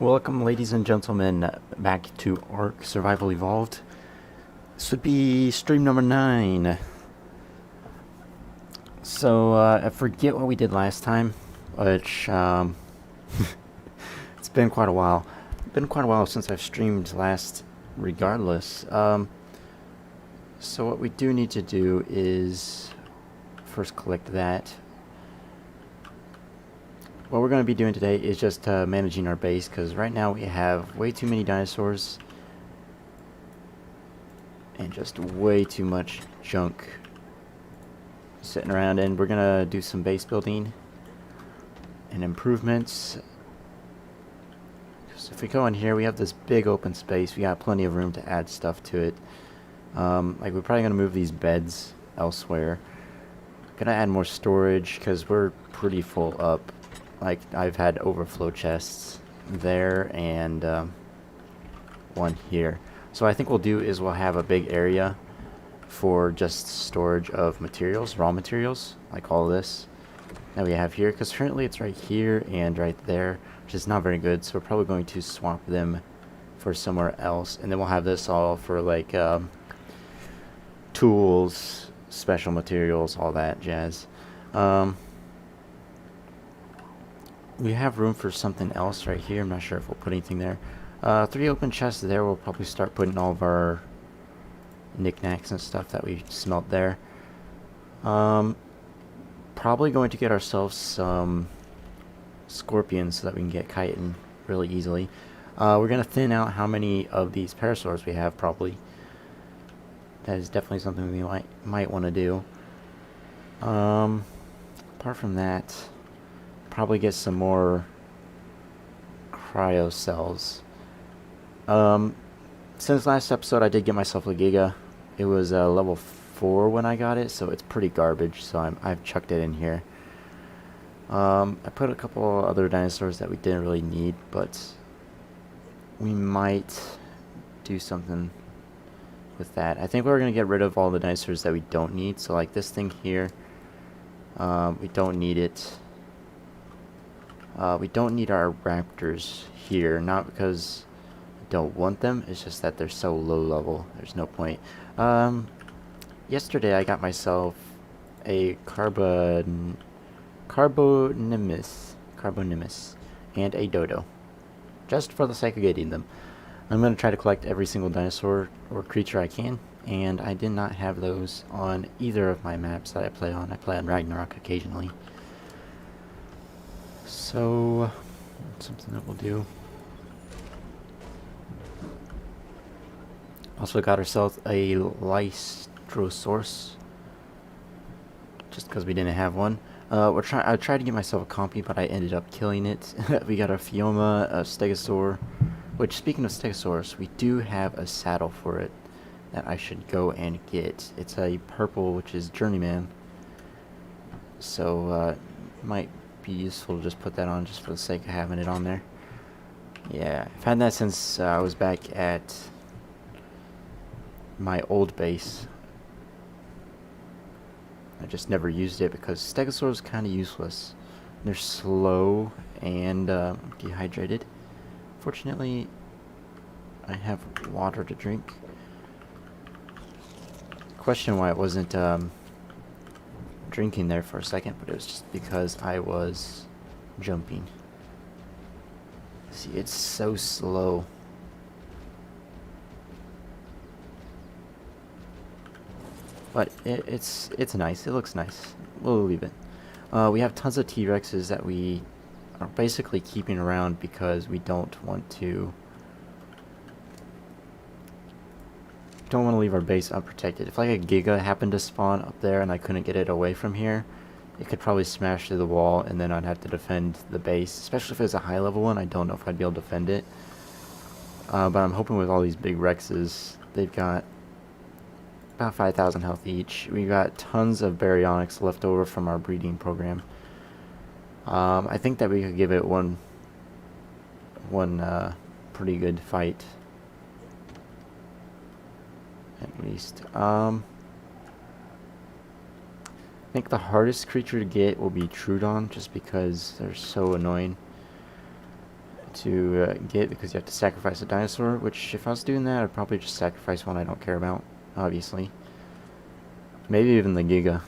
Welcome, ladies and gentlemen, back to ARK Survival Evolved. This would be stream number 9. So, I forget what we did last time, which, it's been quite a while. Been quite a while since I've streamed last, regardless. So what we do need to do is first collect that. What we're going to be doing today is just managing our base, because right now we have way too many dinosaurs and just way too much junk sitting around, and we're going to do some base building and improvements. So if we go in here, we have this big open space. We got plenty of room to add stuff to it. Like, we're probably going to move these beds elsewhere. Gonna add more storage because we're pretty full up. Like, I've had overflow chests there and one here. So what I think we'll do is we'll have a big area for just storage of materials, raw materials, like all this that we have here. Because currently it's right here and right there, which is not very good. So we're probably going to swap them for somewhere else. And then we'll have this all for like tools, special materials, all that jazz. We have room for something else right here. I'm not sure if we'll put anything there. 3 open chests there. We'll probably start putting all of our knickknacks and stuff that we smelt there. Probably going to get ourselves some scorpions so that we can get chitin really easily. We're going to thin out how many of these parasaurs we have, probably. That is definitely something we might want to do. Apart from that, probably get some more cryo cells. Since last episode, I did get myself a Giga. It was level 4 when I got it, so it's pretty garbage. So I've chucked it in here. I put a couple other dinosaurs that we didn't really need, but we might do something with that. I think we're gonna get rid of all the dinosaurs that we don't need. So like this thing here, we don't need it. We don't need our raptors here, not because I don't want them, it's just that they're so low level, there's no point. Yesterday I got myself a Carbonimus, and a Dodo, just for the sake of getting them. I'm going to try to collect every single dinosaur or creature I can, and I did not have those on either of my maps that I play on. I play on Ragnarok occasionally. So, something that we'll do. Also got ourselves a Lystrosaurus, just because we didn't have one. I tried to get myself a compy, but I ended up killing it. We got a Fioma, a Stegosaur, which, speaking of Stegosaurus, we do have a saddle for it that I should go and get. It's a purple, which is Journeyman. So, might be useful to just put that on just for the sake of having it on there. Yeah, I've had that since I was back at my old base. I just never used it because Stegosaur is kind of useless. They're slow and dehydrated. Fortunately, I have water to drink. Question why it wasn't drinking there for a second, but it was just because I was jumping. See, it's so slow. But it's nice. It looks nice. We'll leave it. We have tons of T-Rexes that we are basically keeping around because we don't want to leave our base unprotected. If like a Giga happened to spawn up there and I couldn't get it away from here, it could probably smash through the wall, and then I'd have to defend the base. Especially if it's a high level one, I don't know if I'd be able to defend it. But I'm hoping with all these big Rexes, they've got about 5,000 health each. We got tons of baryonyx left over from our breeding program. I think that we could give it one pretty good fight, at least. I think the hardest creature to get will be Trudon, just because they're so annoying. to get, because you have to sacrifice a dinosaur, which if I was doing that, I'd probably just sacrifice one I don't care about, obviously. Maybe even the Giga.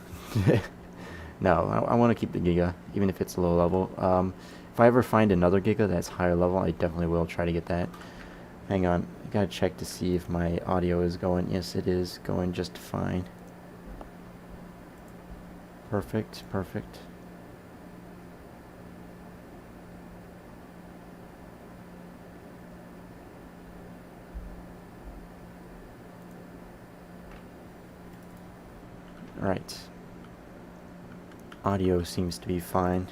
No, I want to keep the Giga, even if it's low level. If I ever find another Giga that's higher level, I definitely will try to get that. Hang on, I gotta check to see if my audio is going. Yes, it is going just fine. Perfect, perfect. Right. Audio seems to be fine.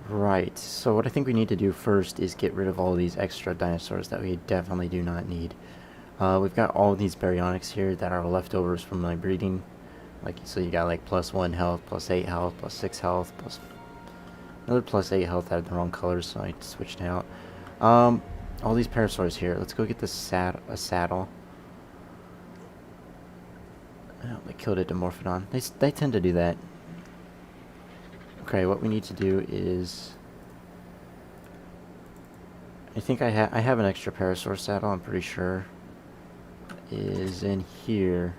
Right, so what I think we need to do first is get rid of all these extra dinosaurs that we definitely do not need. We've got all these baryonyx here that are leftovers from my breeding. Like, so you got like +1 health, +8 health, +6 health, plus another +8 health. I had the wrong colors, so I switched it out. All these parasaurs here. Let's go get a saddle. Oh, they killed a Dimorphodon. They tend to do that. Okay, what we need to do is... I think I have an extra parasaur saddle, I'm pretty sure. Is in here.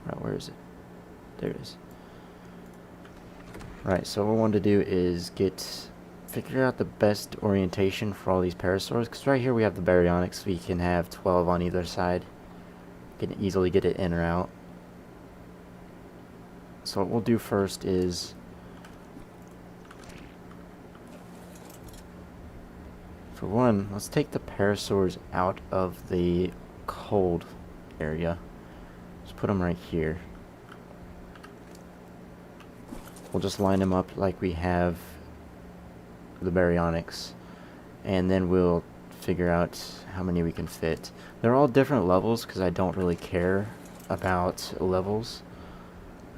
Right, where is it? There it is. Right, so what we want to do is figure out the best orientation for all these parasaurs, because right here we have the baryonyx. We can have 12 on either side. Can easily get it in or out. So what we'll do first is for one, let's take the parasaurs out of the cold area. Just put them right here. We'll just line them up like we have the baryonyx, and then we'll figure out how many we can fit. They're all different levels because I don't really care about levels.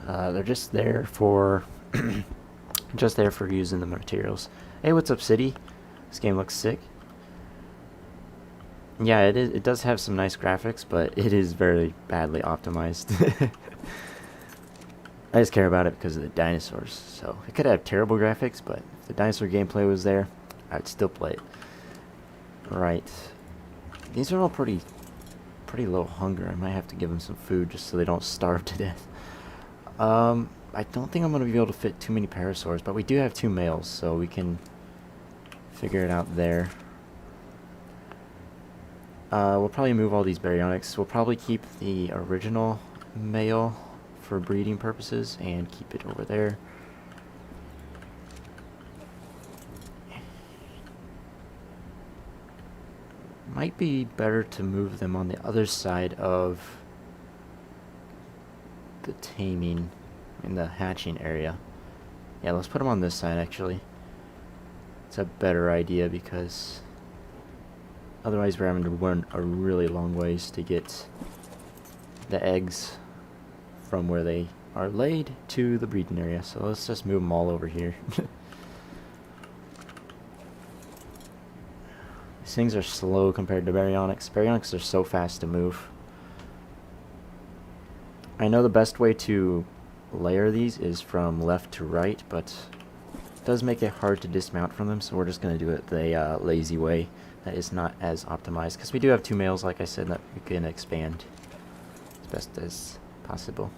They're just there for using the materials. Hey, what's up, City? This game looks sick. Yeah, it does have some nice graphics, but it is very badly optimized. I just care about it because of the dinosaurs. So it could have terrible graphics, but if the dinosaur gameplay was there, I'd still play it. Right. These are all pretty low hunger. I might have to give them some food just so they don't starve to death. I don't think I'm going to be able to fit too many parasaurs, but we do have 2 males, so we can figure it out there. We'll probably move all these baryonyx. We'll probably keep the original male for breeding purposes and keep it over there. Might be better to move them on the other side of the taming, in the hatching area. Yeah, let's put them on this side actually. It's a better idea because otherwise we're having to run a really long ways to get the eggs from where they are laid to the breeding area. So let's just move them all over here. These things are slow compared to baryonyx. Baryonyx are so fast to move. I know the best way to layer these is from left to right, but it does make it hard to dismount from them, so we're just going to do it the lazy way. That is not as optimized, because we do have 2 males, like I said, that we can expand as best as possible.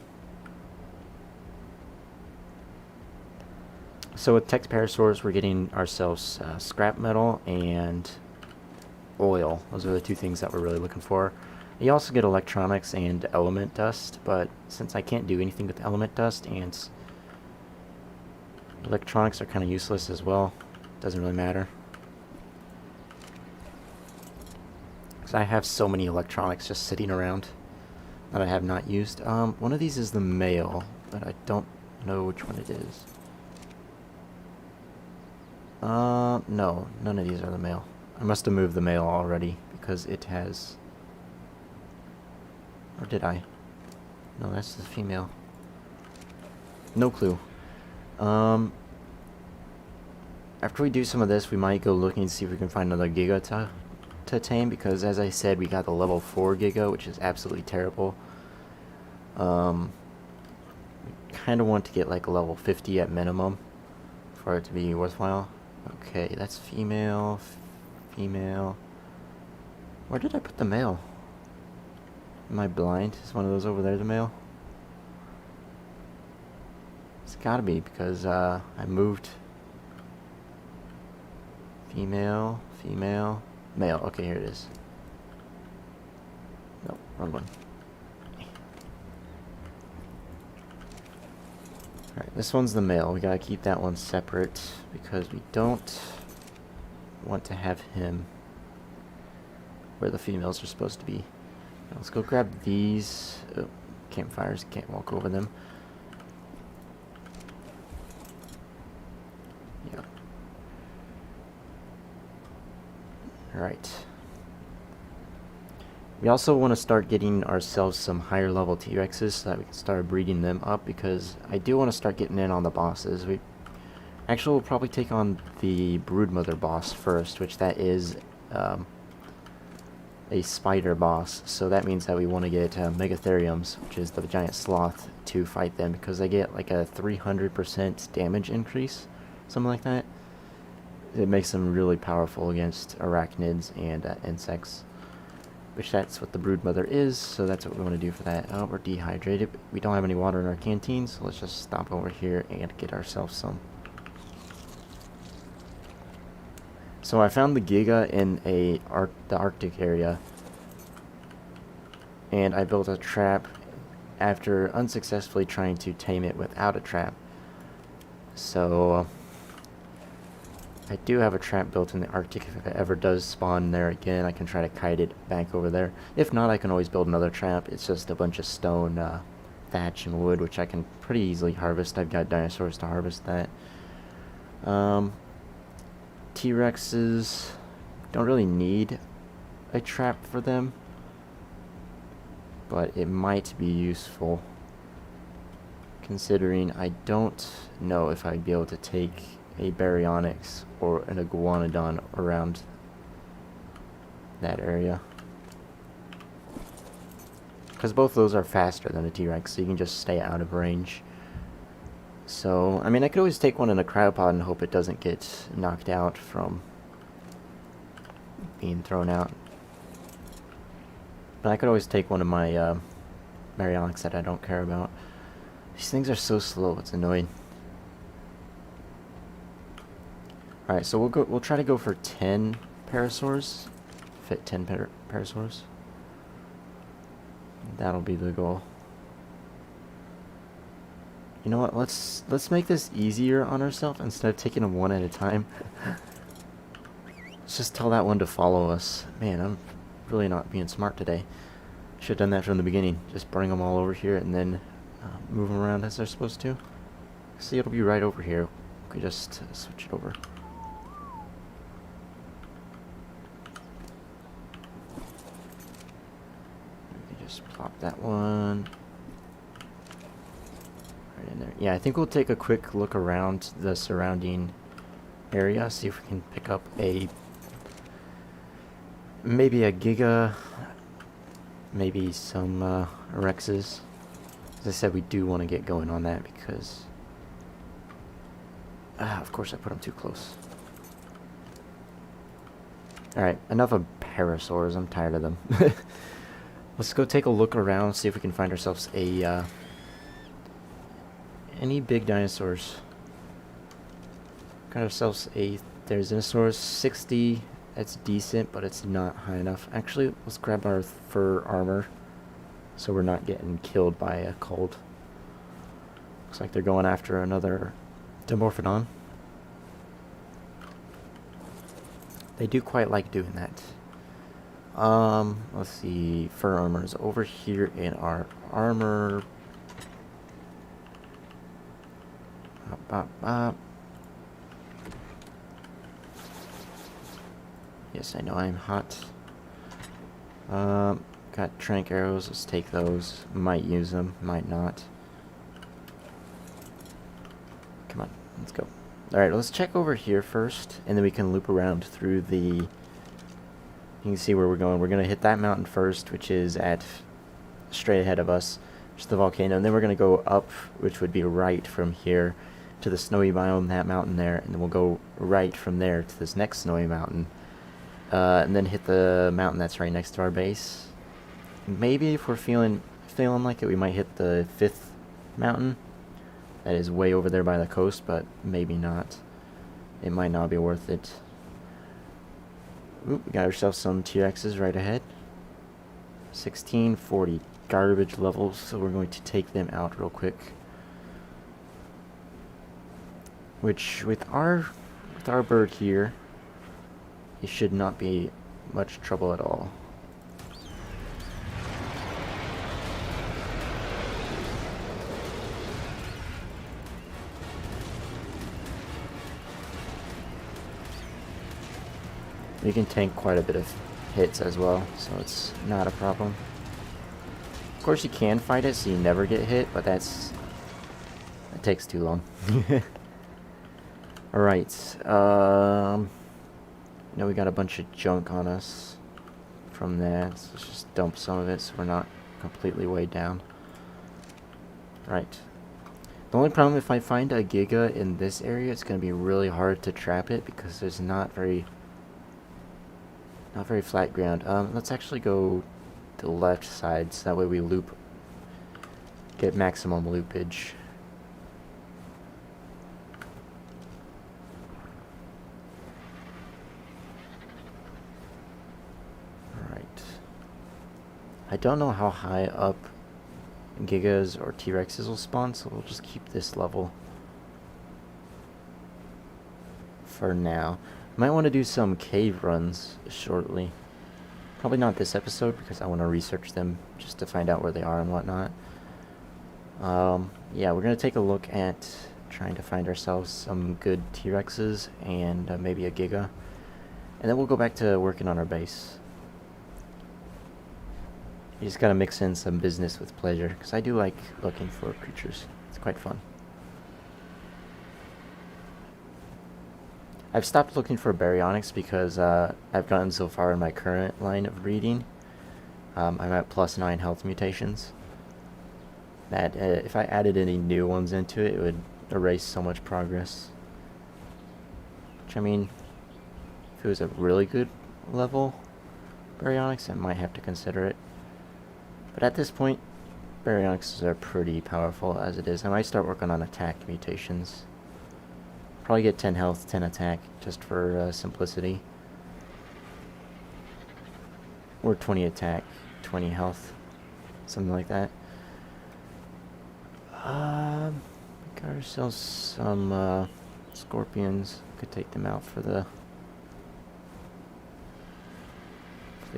So with Tex parasaurs, we're getting ourselves scrap metal and oil. Those are the 2 things that we're really looking for. You also get electronics and element dust, but since I can't do anything with element dust and electronics are kind of useless as well, doesn't really matter. Because I have so many electronics just sitting around that I have not used. One of these is the male, but I don't know which one it is. No, none of these are the male. I must have moved the male already because it has... Or did I? No, that's the female. No clue. After we do some of this, we might go looking to see if we can find another Giga to tame, because as I said, we got the level 4 Giga, which is absolutely terrible. We kind of want to get like a level 50 at minimum for it to be worthwhile. Okay, that's female, female. Where did I put the male? Am I blind? Is one of those over there the male? It's gotta be because I moved. Female, female, male. Okay, here it is. Nope, wrong one. Alright, this one's the male. We gotta keep that one separate because we don't want to have him where the females are supposed to be. Now let's go grab these campfires. Can't walk over them. Yeah. Alright. We also want to start getting ourselves some higher level T-Rexes so that we can start breeding them up, because I do want to start getting in on the bosses. Actually, we'll probably take on the Broodmother boss first, which that is a spider boss. So that means that we want to get Megatheriums, which is the giant sloth, to fight them, because they get like a 300% damage increase, something like that. It makes them really powerful against arachnids and insects. Which that's what the Broodmother is, so that's what we want to do for that. Oh, we're dehydrated. We don't have any water in our canteen, so let's just stop over here and get ourselves some. So I found the Giga in the Arctic area, and I built a trap after unsuccessfully trying to tame it without a trap. So I do have a trap built in the Arctic. If it ever does spawn there again, I can try to kite it back over there. If not, I can always build another trap. It's just a bunch of stone, thatch, and wood, which I can pretty easily harvest. I've got dinosaurs to harvest that. T-Rexes don't really need a trap for them, but it might be useful, considering I don't know if I'd be able to take a Baryonyx or an Iguanodon around that area, because both of those are faster than a T-Rex, so you can just stay out of range. So, I mean, I could always take one in a cryopod and hope it doesn't get knocked out from being thrown out. But I could always take one of my Baryonyx that I don't care about. These things are so slow, it's annoying. Alright, so we'll try to go for 10 parasaurs. Fit 10 parasaurs. That'll be the goal. You know what, let's make this easier on ourselves instead of taking them one at a time. Let's just tell that one to follow us. Man, I'm really not being smart today. Should have done that from the beginning. Just bring them all over here and then move them around as they're supposed to. See, it'll be right over here. We could just switch it over. Just plop that one right in there. Yeah, I think we'll take a quick look around the surrounding area, see if we can pick up maybe a Giga, maybe some Rexes. As I said, we do want to get going on that because of course I put them too close. Alright, enough of parasaurs, I'm tired of them. Let's go take a look around, see if we can find ourselves any big dinosaurs. Got ourselves a Therizinosaurus 60. That's decent, but it's not high enough. Actually, let's grab our fur armor so we're not getting killed by a cold. Looks like they're going after another Dimorphodon. They do quite like doing that. Let's see. Fur armor is over here in our armor. Yes, I know I'm hot. Got trank arrows. Let's take those. Might use them, might not. Come on, let's go. Alright, let's check over here first, and then we can loop around through the... You can see where we're going. We're going to hit that mountain first, which is straight ahead of us. which is the volcano, and then we're going to go up, which would be right from here to the snowy biome, that mountain there, and then we'll go right from there to this next snowy mountain, and then hit the mountain that's right next to our base. Maybe if we're feeling like it, we might hit the 5th mountain that is way over there by the coast, but maybe not. It might not be worth it. Oop, we got ourselves some T-Rexes right ahead. 1640 garbage levels, so we're going to take them out real quick. Which, with our bird here, it should not be much trouble at all. You can tank quite a bit of hits as well, so it's not a problem. Of course you can fight it so you never get hit, but that takes too long. Alright, now we got a bunch of junk on us from that, so let's just dump some of it so we're not completely weighed down. Right. The only problem, if I find a Giga in this area, it's going to be really hard to trap it because there's not very flat ground. Let's actually go to the left side, so that way we get maximum loopage. Alright. I don't know how high up Gigas or T-Rexes will spawn, so we'll just keep this level for now. Might want to do some cave runs shortly. Probably not this episode because I want to research them just to find out where they are and whatnot. Yeah, we're going to take a look at trying to find ourselves some good T-Rexes and maybe a Giga. And then we'll go back to working on our base. You just got to mix in some business with pleasure, because I do like looking for creatures. It's quite fun. I've stopped looking for baryonyx because I've gotten so far in my current line of breeding. I'm at +9 health mutations. That if I added any new ones into it, it would erase so much progress. Which, I mean, if it was a really good level baryonyx, I might have to consider it. But at this point, baryonyxes are pretty powerful as it is. I might start working on attack mutations. Probably get 10 health, 10 attack, just for simplicity. Or 20 attack, 20 health. Something like that. Got ourselves some scorpions. Could take them out for the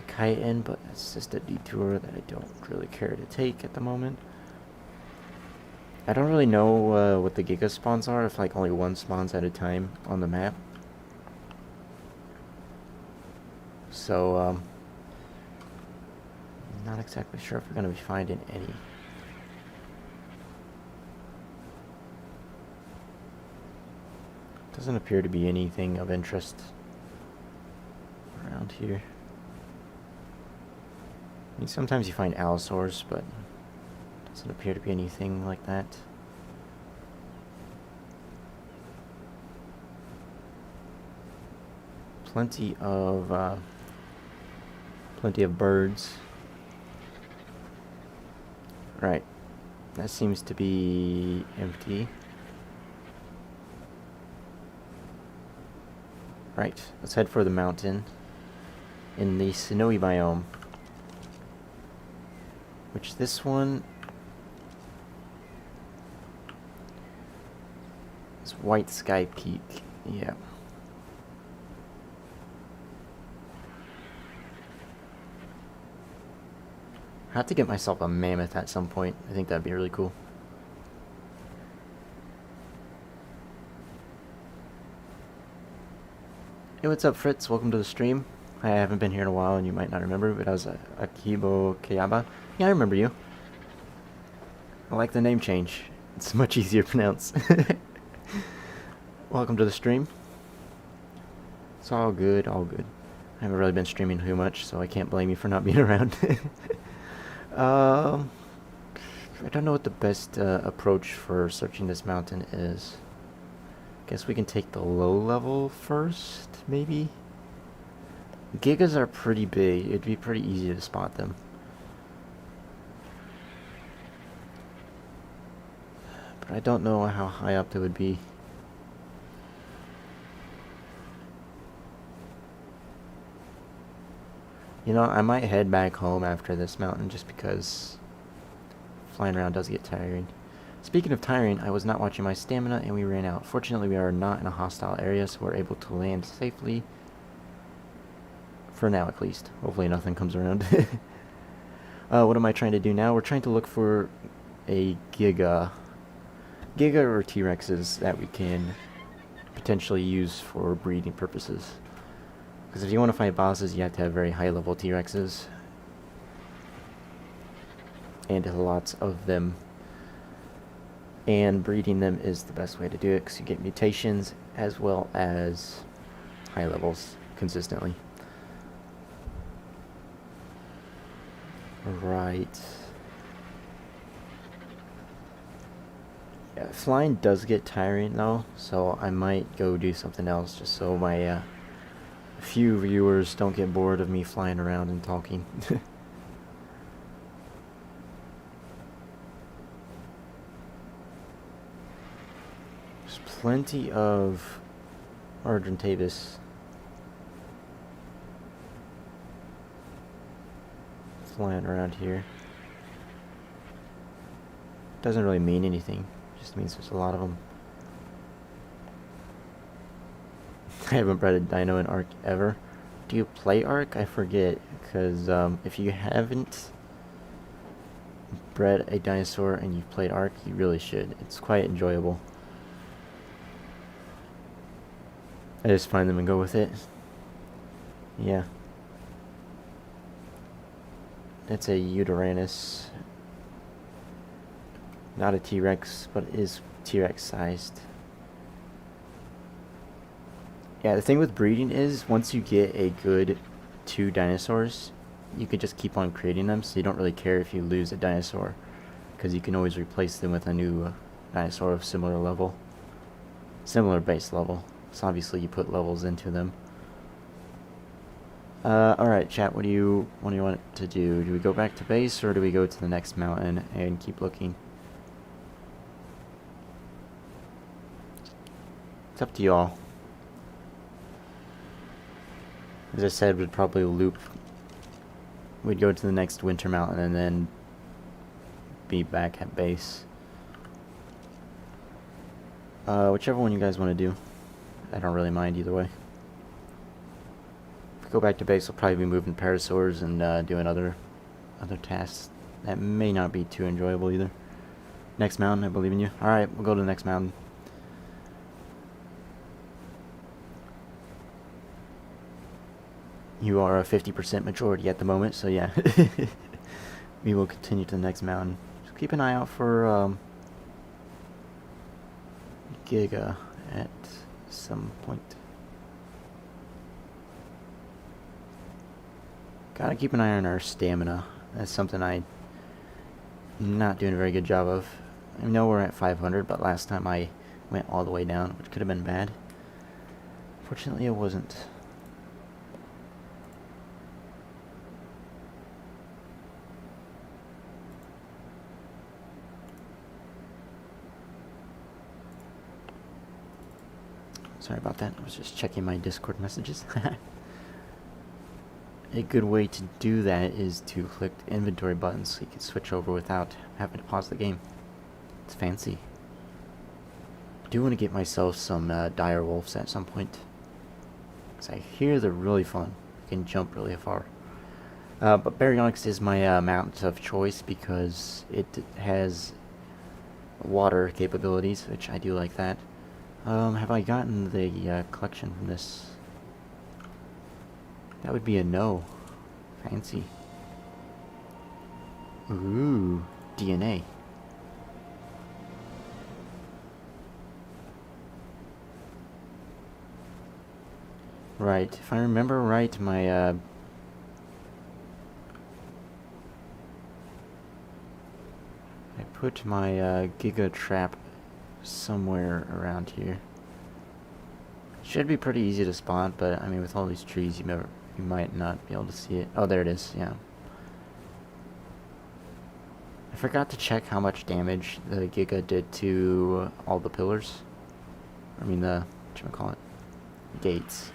chitin, but it's just a detour that I don't really care to take at the moment. I don't really know what the Giga spawns are, if like only one spawns at a time on the map. So, not exactly sure if we're going to be finding any. Doesn't appear to be anything of interest around here. I mean, sometimes you find allosaurs, but doesn't appear to be anything like that. Plenty of birds. Right, that seems to be empty. Right, let's head for the mountain in the snowy biome. Which this one is White Sky Peak. Yeah. I have to get myself a mammoth at some point. I think that'd be really cool. Hey, what's up, Fritz? Welcome to the stream. I haven't been here in a while, and you might not remember, but I was Akibo Kayaba. Yeah, I remember you. I like the name change. It's much easier to pronounce. Welcome to the stream. It's all good, all good. I haven't really been streaming too much, so I can't blame you for not being around. I don't know what the best approach for searching this mountain is. Guess we can take the low level first, maybe? Gigas are pretty big. It'd be pretty easy to spot them. But I don't know how high up they would be. You know, I might head back home after this mountain just because flying around does get tiring. Speaking of tiring, I was not watching my stamina and we ran out. Fortunately, we are not in a hostile area, so we're able to land safely. For now, at least. Hopefully nothing comes around. What am I trying to do now? We're trying to look for a Giga or T-Rexes that we can potentially use for breeding purposes. Because if you want to fight bosses, you have to have very high level T-Rexes. And lots of them. And breeding them is the best way to do it, because you get mutations as well as high levels consistently. Right. Yeah, flying does get tiring though, so I might go do something else just so my few viewers don't get bored of me flying around and talking. There's plenty of Argentavis flying around here. Doesn't really mean anything, just means there's a lot of them. I haven't bred a dino in ARK ever. Do you play ARK? I forget, because if you haven't bred a dinosaur and you've played ARK, you really should. It's quite enjoyable. I just find them and go with it. Yeah. That's a Uteranus. Not a T-Rex, but it is T-Rex sized. Yeah, the thing with breeding is, once you get a good 2 dinosaurs, you can just keep on creating them, so you don't really care if you lose a dinosaur, because you can always replace them with a new dinosaur of similar level. Similar base level. So obviously you put levels into them. Alright, chat, what do you want to do? Do we go back to base, or do we go to the next mountain and keep looking? It's up to y'all. As I said, we'd probably loop. We'd go to the next winter mountain and then be back at base. Whichever one you guys want to do. I don't really mind either way. If we go back to base, we'll probably be moving parasaurs and doing other tasks that may not be too enjoyable either. Next mountain, I believe in you. Alright, we'll go to the next mountain. You are a 50% majority at the moment, so yeah. We will continue to the next mountain. Just keep an eye out for Giga at some point. Gotta keep an eye on our stamina. That's something I'm not doing a very good job of. I know we're at 500, but last time I went all the way down, which could have been bad. Fortunately, it wasn't. Sorry about that, I was just checking my Discord messages. A good way to do that is to click the inventory button so you can switch over without having to pause the game. It's fancy. I do want to get myself some dire wolves at some point, because I hear they're really fun. You can jump really far. But Baryonyx is my mount of choice because it has water capabilities, which I do like that. Have I gotten the collection from this? That would be a no. Fancy. Ooh, DNA. Right, if I remember right, my I put my Giga trap somewhere around here. Should be pretty easy to spawn, but I mean, with all these trees, you might not be able to see it. Oh, there it is. Yeah. I forgot to check how much damage the Giga did to all the pillars. I mean the whatchamacallit, gates.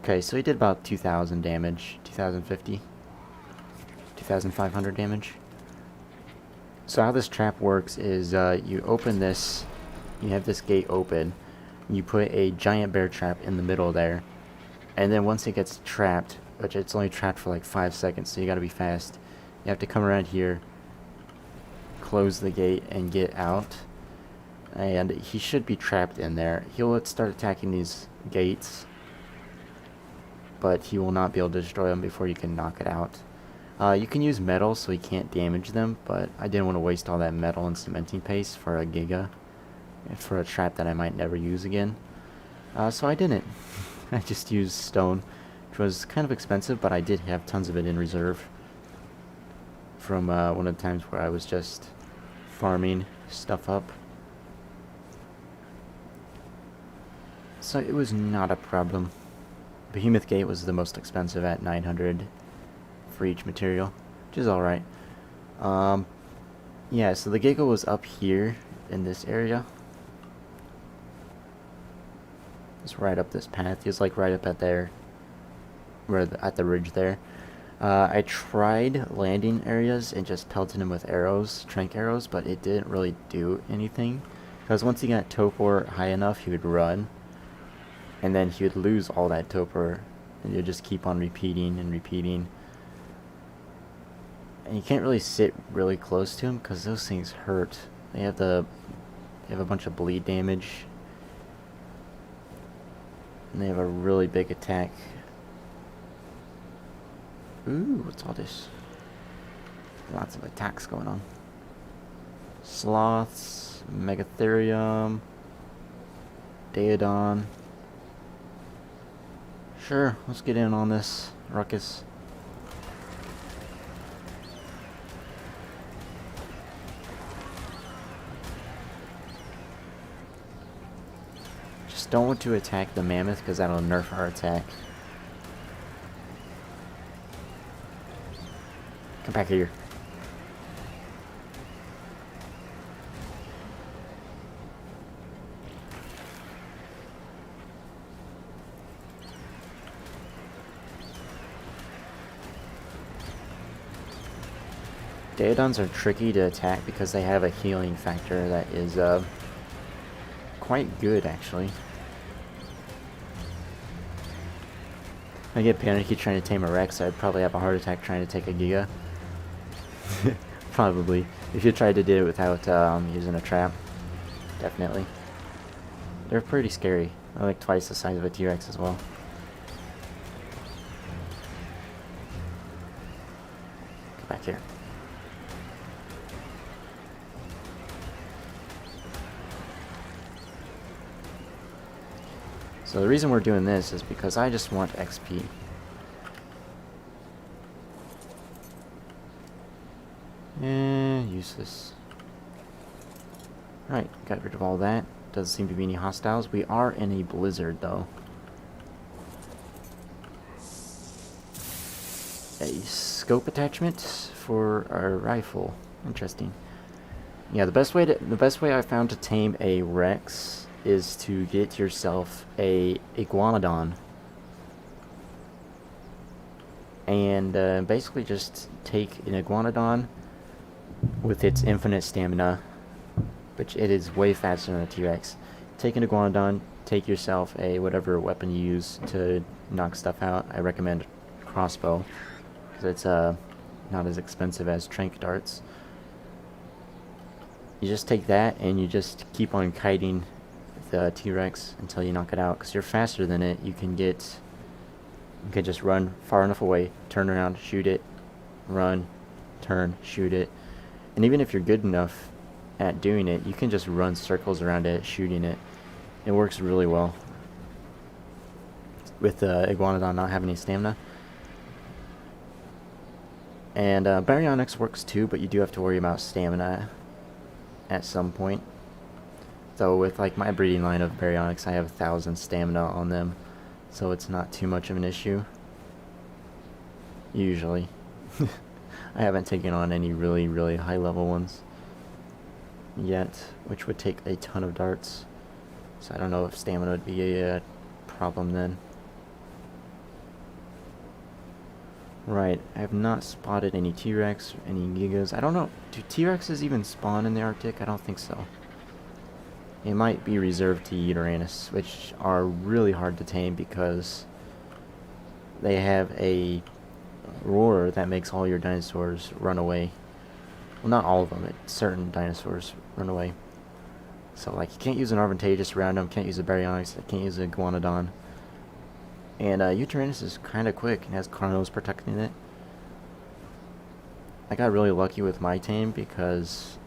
Okay, so he did about 2,000 damage, 2,050, 2,500 damage. So how this trap works is you open this, you have this gate open, you put a giant bear trap in the middle there, and then once it gets trapped, which it's only trapped for like 5 seconds, so you gotta be fast, you have to come around here, close the gate, and get out. And he should be trapped in there. He'll start attacking these gates, but he will not be able to destroy them before you can knock it out. You can use metal so he can't damage them, but I didn't want to waste all that metal and cementing paste for a Giga, for a trap that I might never use again. So I didn't. I just used stone, which was kind of expensive, but I did have tons of it in reserve from one of the times where I was just farming stuff up. So it was not a problem. Behemoth Gate was the most expensive at 900 for each material, which is alright. Yeah, so the Giga was up here in this area. It's right up this path. He was like right up at there, at the ridge there. I tried landing areas and just pelted him with arrows, trank arrows, but it didn't really do anything. Because once he got Topor high enough, he would run. And then he would lose all that Topor, and you'd just keep on repeating and repeating. And you can't really sit really close to him because those things hurt. They have a bunch of bleed damage, and they have a really big attack. Ooh, what's all this? Lots of attacks going on. Sloths, Megatherium, Daedon. Sure, let's get in on this ruckus. Just don't want to attack the mammoth because that'll nerf our attack. Come back here. Daedons are tricky to attack because they have a healing factor that is quite good, actually. I get panicky trying to tame a Rex, I'd probably have a heart attack trying to take a Giga. Probably. If you tried to do it without using a trap. Definitely. They're pretty scary. They're like twice the size of a T-Rex as well. Come back here. So the reason we're doing this is because I just want XP. Useless. Alright, got rid of all that. Doesn't seem to be any hostiles. We are in a blizzard, though. A scope attachment for our rifle. Interesting. Yeah, the best way I found to tame a Rex is to get yourself a iguanodon. And basically just take an iguanodon with its infinite stamina, which it is way faster than a T-Rex. Take an iguanodon, take yourself a whatever weapon you use to knock stuff out. I recommend crossbow, because it's not as expensive as trank darts. You just take that and you just keep on kiting the T-Rex until you knock it out, because you're faster than it. You can just run far enough away, turn around, shoot it, run, turn, shoot it. And even if you're good enough at doing it, you can just run circles around it, shooting it. It works really well with Iguanodon not having any stamina. And baryonyx works too, but you do have to worry about stamina at some point. So with like my breeding line of baryonyx, I have 1,000 stamina on them, so it's not too much of an issue. Usually. I haven't taken on any really, really high level ones yet, which would take a ton of darts. So I don't know if stamina would be a problem then. Right, I have not spotted any T-Rex or any Gigas. I don't know, do T-Rexes even spawn in the Arctic? I don't think so. It might be reserved to Uranus, which are really hard to tame because they have a roar that makes all your dinosaurs run away. Well, not all of them, but certain dinosaurs run away. So, like, you can't use an Arventageous around them, can't use a Baryonyx, can't use a Iguanodon. And Uranus is kind of quick and has Carnos protecting it. I got really lucky with my tame because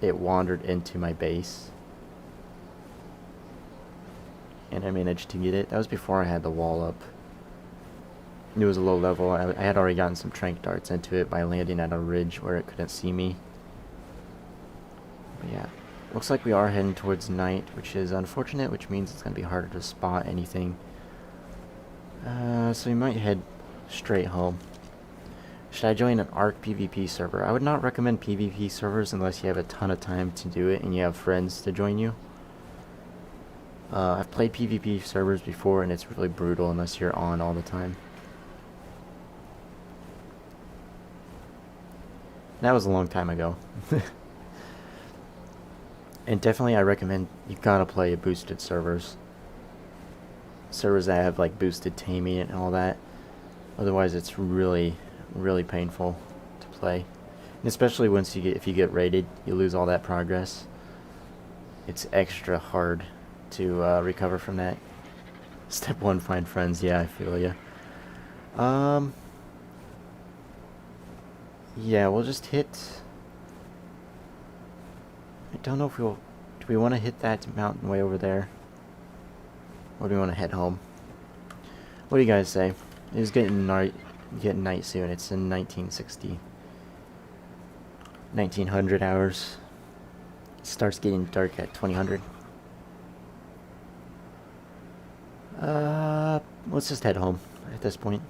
it wandered into my base. And I managed to get it. That was before I had the wall up. It was a low level. I had already gotten some trank darts into it by landing at a ridge where it couldn't see me. But yeah, looks like we are heading towards night, which is unfortunate, which means it's going to be harder to spot anything. So we might head straight home. Should I join an ARK PvP server? I would not recommend PvP servers unless you have a ton of time to do it and you have friends to join you. I've played PvP servers before and it's really brutal unless you're on all the time. That was a long time ago. And definitely I recommend you gotta play boosted servers. Servers that have like boosted taming and all that. Otherwise it's really, really painful to play. And especially once if you get raided, you lose all that progress. It's extra hard to recover from that. Step 1, find friends. Yeah, I feel ya. Yeah, we'll just hit... I don't know if we'll... Do we want to hit that mountain way over there? Or do we want to head home? What do you guys say? It's getting night soon. It's in 1960. 1900 hours. It starts getting dark at 2000. Let's just head home at this point.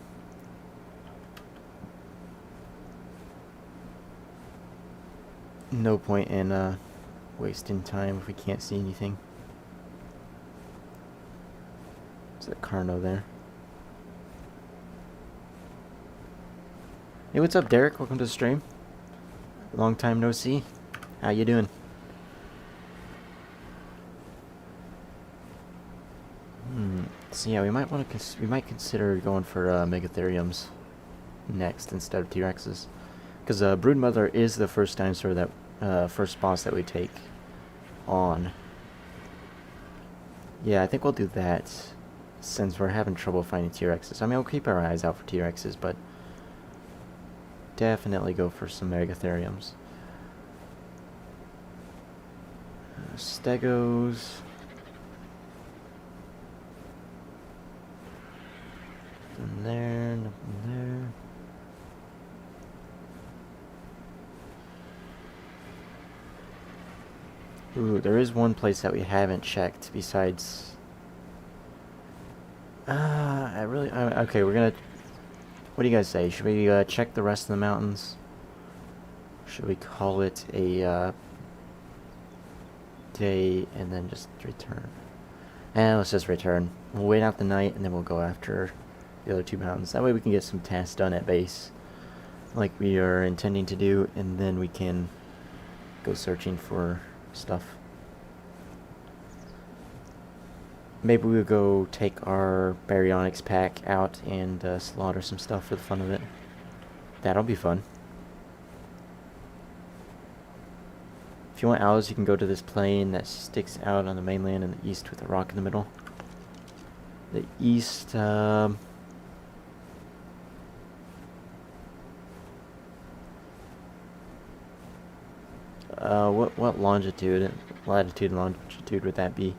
No point in wasting time if we can't see anything. There's that Carno there. Hey, what's up, Derek? Welcome to the stream. Long time no see. How you doing? So yeah, we might consider going for Megatheriums next instead of T-Rexes, because Broodmother is the first dinosaur that first boss that we take on. Yeah, I think we'll do that since we're having trouble finding T-Rexes. I mean, we'll keep our eyes out for T-Rexes, but definitely go for some Megatheriums. Stegos. Nothing there, nothing there. Ooh, there is one place that we haven't checked besides... okay, we're gonna... What do you guys say? Should we check the rest of the mountains? Should we call it a day and then just return? Let's just return. We'll wait out the night and then we'll go after the other two mountains. That way we can get some tasks done at base like we are intending to do, and then we can go searching for stuff. Maybe we'll go take our Baryonyx pack out and slaughter some stuff for the fun of it. That'll be fun. If you want owls, you can go to this plain that sticks out on the mainland in the east with a rock in the middle. The east, what latitude and longitude would that be?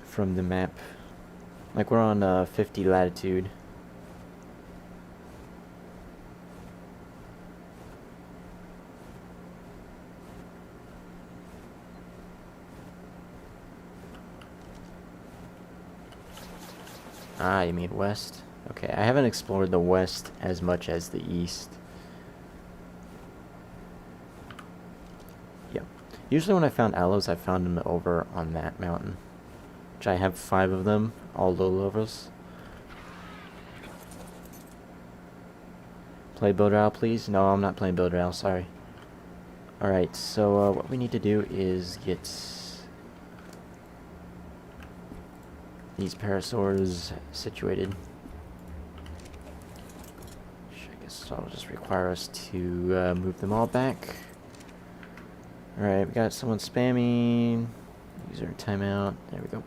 From the map. Like we're on 50 latitude. Ah, you mean west? Okay, I haven't explored the west as much as the east. Yep. Usually when I found aloes, I found them over on that mountain. Which I have 5 of them, all low levels. Play Build Royale, please? No, I'm not playing Build Royale, sorry. Alright, so what we need to do is get these parasaurs situated. Which I guess that'll just require us to move them all back. Alright, we got someone spamming. User timeout. There we go.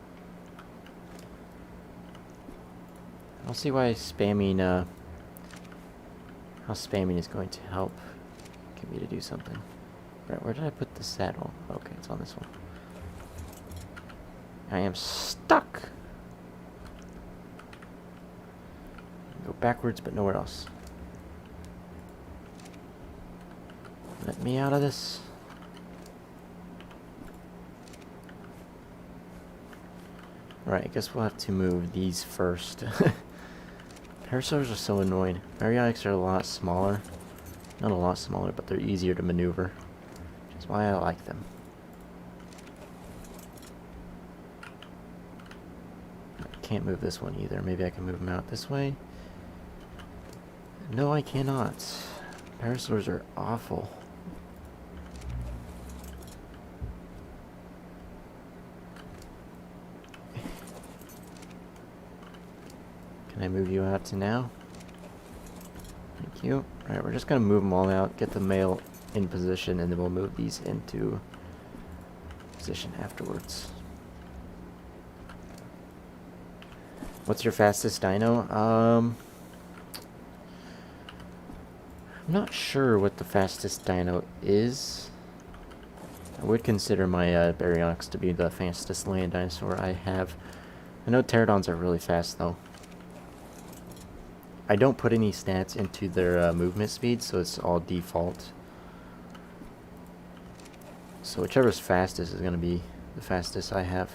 I don't see why spamming, how spamming is going to help get me to do something. Right, where did I put the saddle? Okay, it's on this one. I am stuck! Go backwards, but nowhere else. Let me out of this. Right, I guess we'll have to move these first. Parasaurs are so annoying. Baryonyx are a lot smaller. Not a lot smaller, but they're easier to maneuver. Which is why I like them. I can't move this one either. Maybe I can move them out this way. No, I cannot. Parasaurs are awful. Can I move you out to now? Thank you. Alright, we're just going to move them all out, get the male in position, and then we'll move these into position afterwards. What's your fastest dino? I'm not sure what the fastest dino is. I would consider my Baryonyx to be the fastest land dinosaur I have. I know pterodons are really fast though. I don't put any stats into their movement speed, so it's all default. So whichever's fastest is going to be the fastest I have.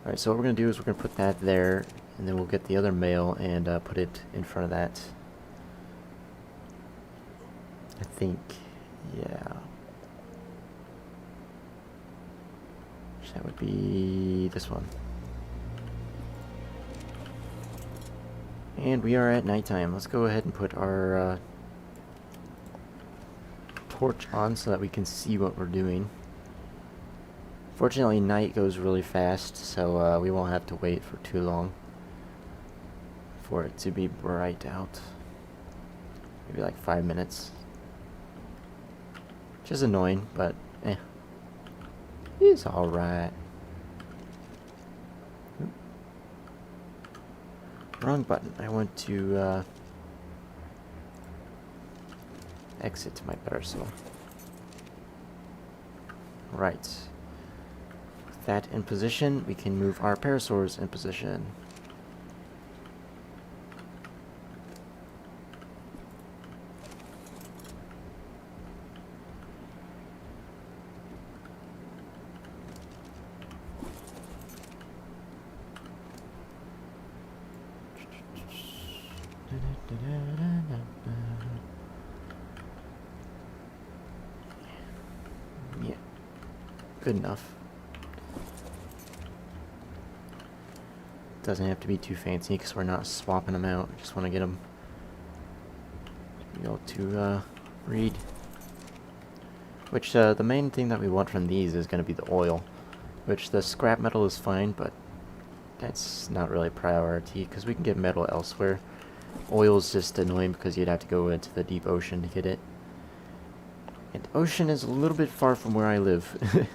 Alright, so what we're going to do is we're going to put that there, and then we'll get the other male and put it in front of that. I think, yeah. That would be this one. And we are at nighttime. Let's go ahead and put our torch on so that we can see what we're doing. Fortunately, night goes really fast, so we won't have to wait for too long for it to be bright out. Maybe like 5 minutes. Which is annoying, but eh. It's alright. Wrong button. I want to exit my parasol. Right. With that in position, we can move our parasaurs in position. Yeah, good enough. Doesn't have to be too fancy because we're not swapping them out. Just want to get them to be able to read. Which the main thing that we want from these is going to be the oil. Which the scrap metal is fine, but that's not really a priority because we can get metal elsewhere. Oil is just annoying because you'd have to go into the deep ocean to get it. And ocean is a little bit far from where I live.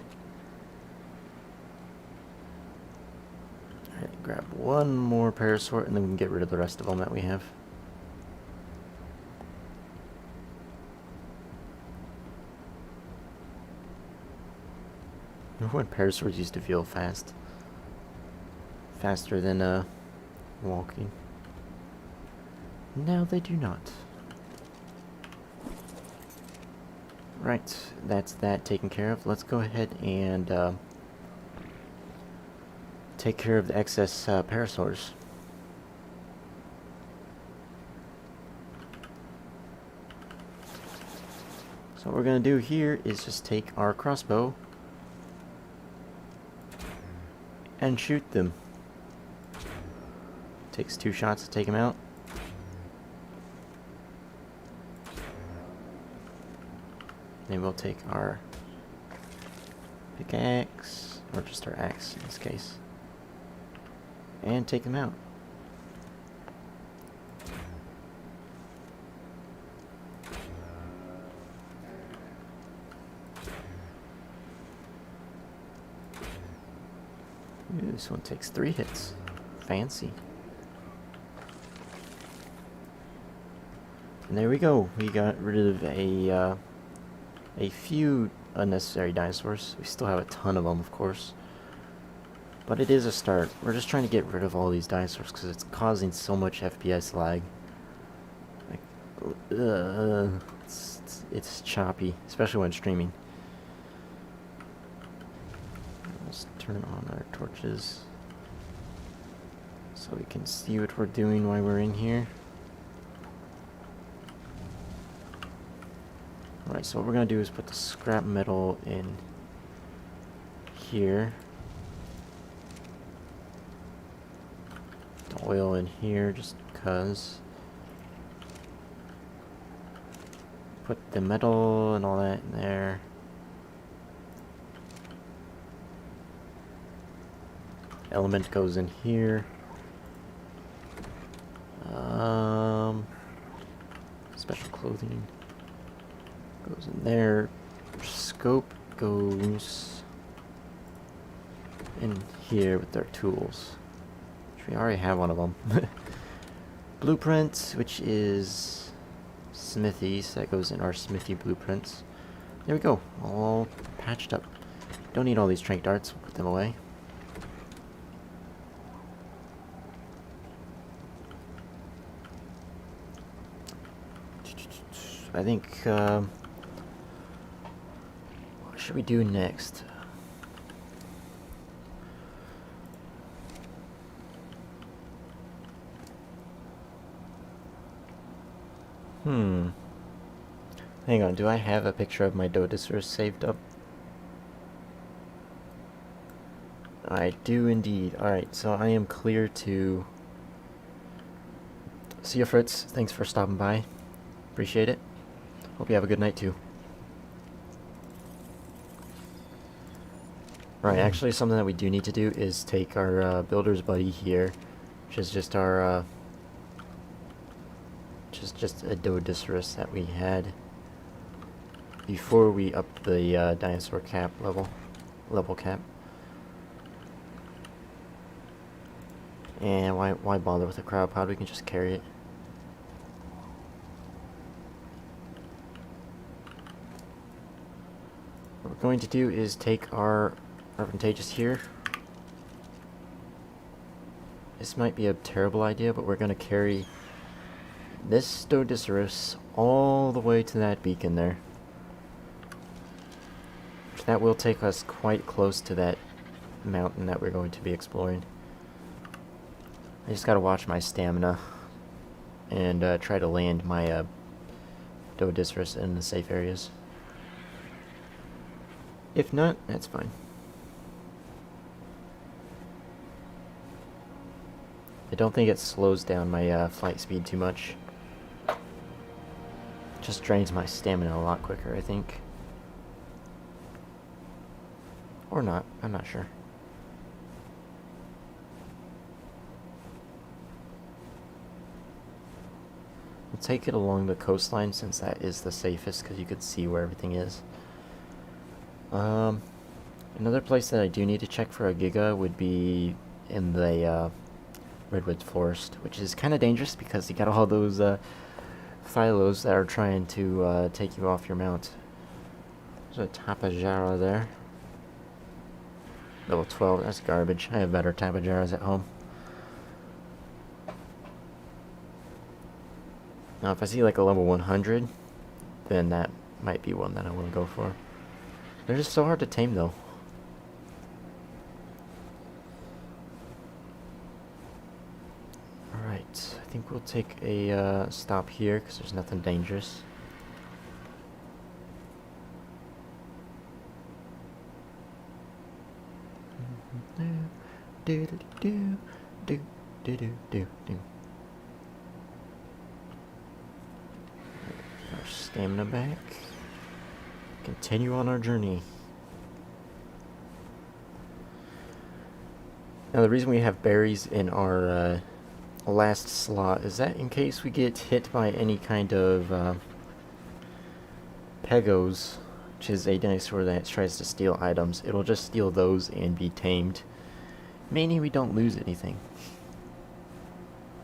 Alright, grab one more parasaur and then we can get rid of the rest of them that we have. Remember when parasaurs used to feel fast? Faster than walking. No, they do not. Right, that's that taken care of. Let's go ahead and take care of the excess parasaurs. So what we're going to do here is just take our crossbow and shoot them. Takes 2 shots to take them out. Then we'll take our pickaxe, or just our axe in this case, and take them out. Ooh, this one takes 3 hits. Fancy. And there we go. We got rid of a few unnecessary dinosaurs. We still have a ton of them, of course. But it is a start. We're just trying to get rid of all these dinosaurs because it's causing so much FPS lag. Like, it's choppy, especially when streaming. Let's turn on our torches so we can see what we're doing while we're in here. Alright, so what we're going to do is put the scrap metal in here. The oil in here, just because. Put the metal and all that in there. Element goes in here. Special clothing goes in there. Scope goes in here with our tools, which we already have one of them. Blueprint, which is smithy, so that goes in our smithy blueprints. There we go, all patched up. Don't need all these trank darts, we'll put them away. I think, what should we do next? Hang on, do I have a picture of my Dodosaurus saved up? I do indeed. Alright, so I am clear to... See you, Fritz. Thanks for stopping by. Appreciate it. Hope you have a good night, too. Right, actually something that we do need to do is take our builder's buddy here, which is just our, just a Dodosaurus that we had before we upped the dinosaur cap level cap. And why bother with a cryo pod? We can just carry it. What we're going to do is take our Advantageous here. This might be a terrible idea, but we're going to carry this Dodosaurus all the way to that beacon there. That will take us quite close to that mountain that we're going to be exploring. I just gotta watch my stamina and try to land my Dodosaurus in the safe areas. If not, that's fine. I don't think it slows down my flight speed too much. Just drains my stamina a lot quicker, I think. Or not, I'm not sure. We'll take it along the coastline since that is the safest because you could see where everything is. Another place that I do need to check for a Giga would be in the Redwood Forest, which is kind of dangerous because you got all those Phylos that are trying to take you off your mount. There's a Tapajara there. Level 12, that's garbage. I have better Tapajaras at home. Now, if I see like a level 100, then that might be one that I want to go for. They're just so hard to tame, though. Alright, I think we'll take a stop here because there's nothing dangerous. Do do do do do do do do. Our stamina back. Continue on our journey. Now the reason we have berries in our last slot is that in case we get hit by any kind of Pegos, which is a dinosaur that tries to steal items, it'll just steal those and be tamed. Meaning we don't lose anything.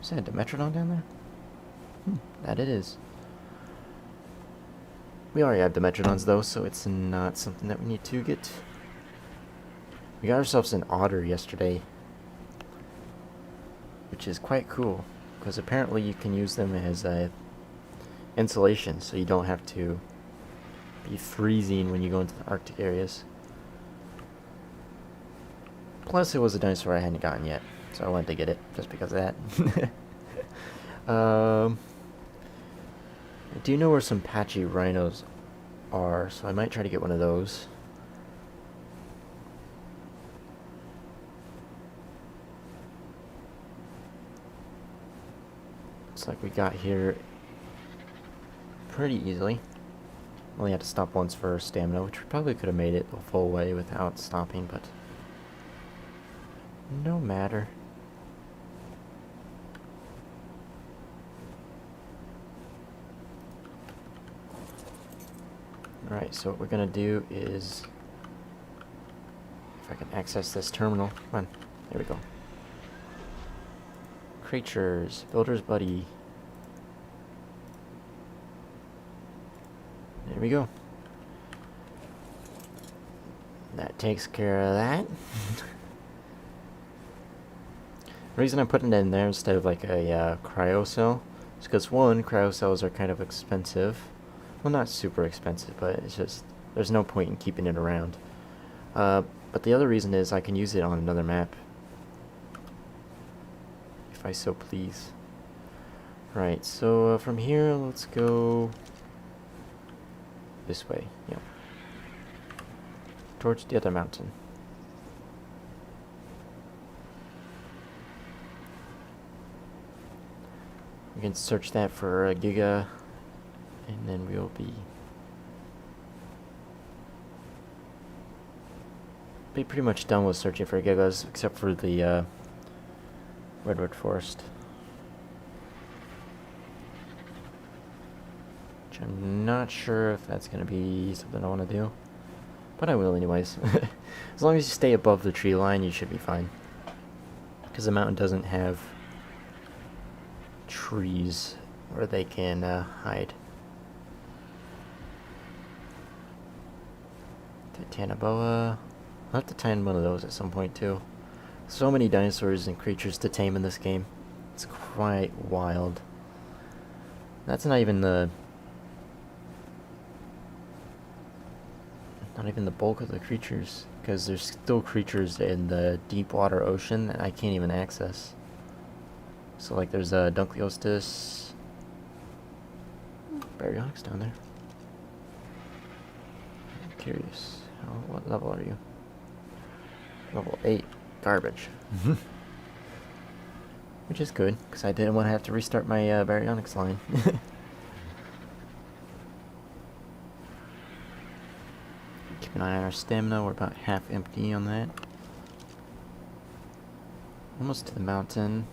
Is that a Dimetrodon down there? That it is. We already have Dimetrodons though, so it's not something that we need to get. We got ourselves an otter yesterday, which is quite cool, because apparently you can use them as insulation, so you don't have to be freezing when you go into the Arctic areas. Plus, it was a dinosaur I hadn't gotten yet, so I wanted to get it just because of that. I do know where some patchy rhinos are, so I might try to get one of those. Looks like we got here pretty easily. Only had to stop once for stamina, which we probably could have made it the full way without stopping, but no matter. Alright, so what we're gonna do is, if I can access this terminal, come on, there we go. Creatures, Builder's Buddy. There we go. That takes care of that. The reason I'm putting it in there instead of like a cryo cell is because one, cryo cells are kind of expensive. Well, not super expensive, but it's just there's no point in keeping it around. But the other reason is I can use it on another map if I so please. Right, so from here let's go this way. Yeah, towards the other mountain. We can search that for a Giga, and then we'll be pretty much done with searching for Gigas, except for the redwood forest, which I'm not sure if that's going to be something I want to do, but I will anyways. As long as you stay above the tree line, you should be fine, because the mountain doesn't have trees where they can hide. Titanoboa. I'll have to tame one of those at some point too. So many dinosaurs and creatures to tame in this game. It's quite wild. That's not even the bulk of the creatures, because there's still creatures in the deep water ocean that I can't even access. So like there's a Dunkleostis, Baryonyx down there. I'm curious, what level are you? Level 8, garbage. Which is good, because I didn't want to have to restart my Baryonyx line. Keep an eye on our stamina, we're about half empty on that. Almost to the mountain.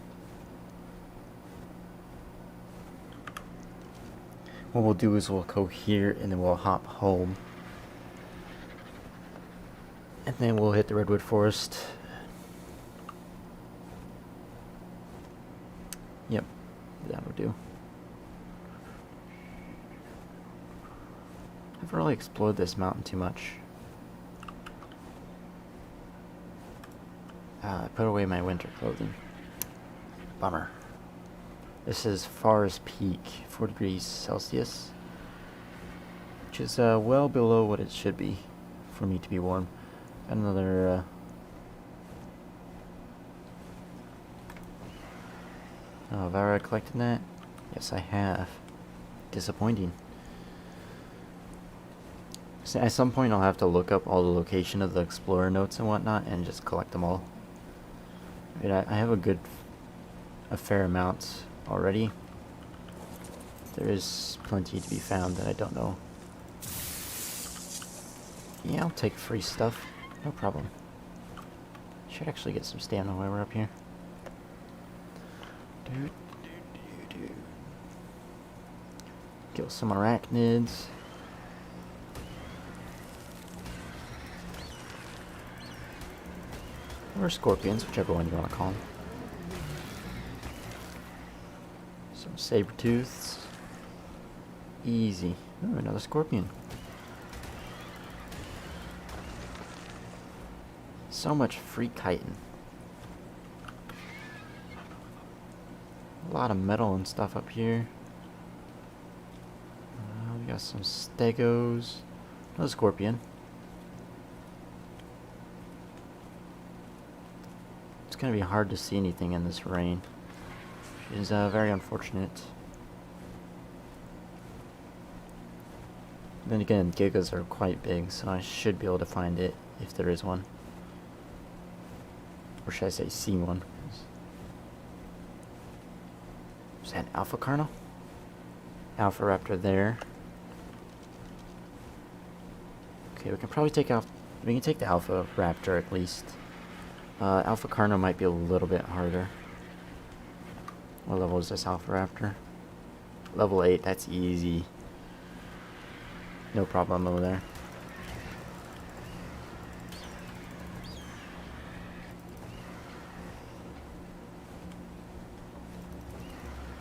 What we'll do is we'll go here and then we'll hop home. And then we'll hit the redwood forest. Yep, that'll do. I've really explored this mountain too much. I put away my winter clothing. Bummer. This is Forest Peak, 4 degrees Celsius, which is well below what it should be for me to be warm. Got another oh, have I already collected that? Yes, I have. Disappointing. So at some point I'll have to look up all the location of the explorer notes and whatnot and just collect them all. I mean, I have a fair amount already. There is plenty to be found that I don't know. Yeah, I'll take free stuff. No problem. Should actually get some stamina while we're up here. Kill some arachnids. Or scorpions, whichever one you want to call them. Some saber-tooths. Easy. Ooh, another scorpion. So much free chitin. A lot of metal and stuff up here. We got some stegos. Another scorpion. It's gonna be hard to see anything in this rain. It is very unfortunate. Then again, gigas are quite big, so I should be able to find it if there is one. Or should I say see one? Is that an alpha carnal? Alpha raptor there. Okay, we can probably take out. We can take the alpha raptor at least. Alpha carno might be a little bit harder. What level is this alpha raptor? Level 8. That's easy. No problem over there.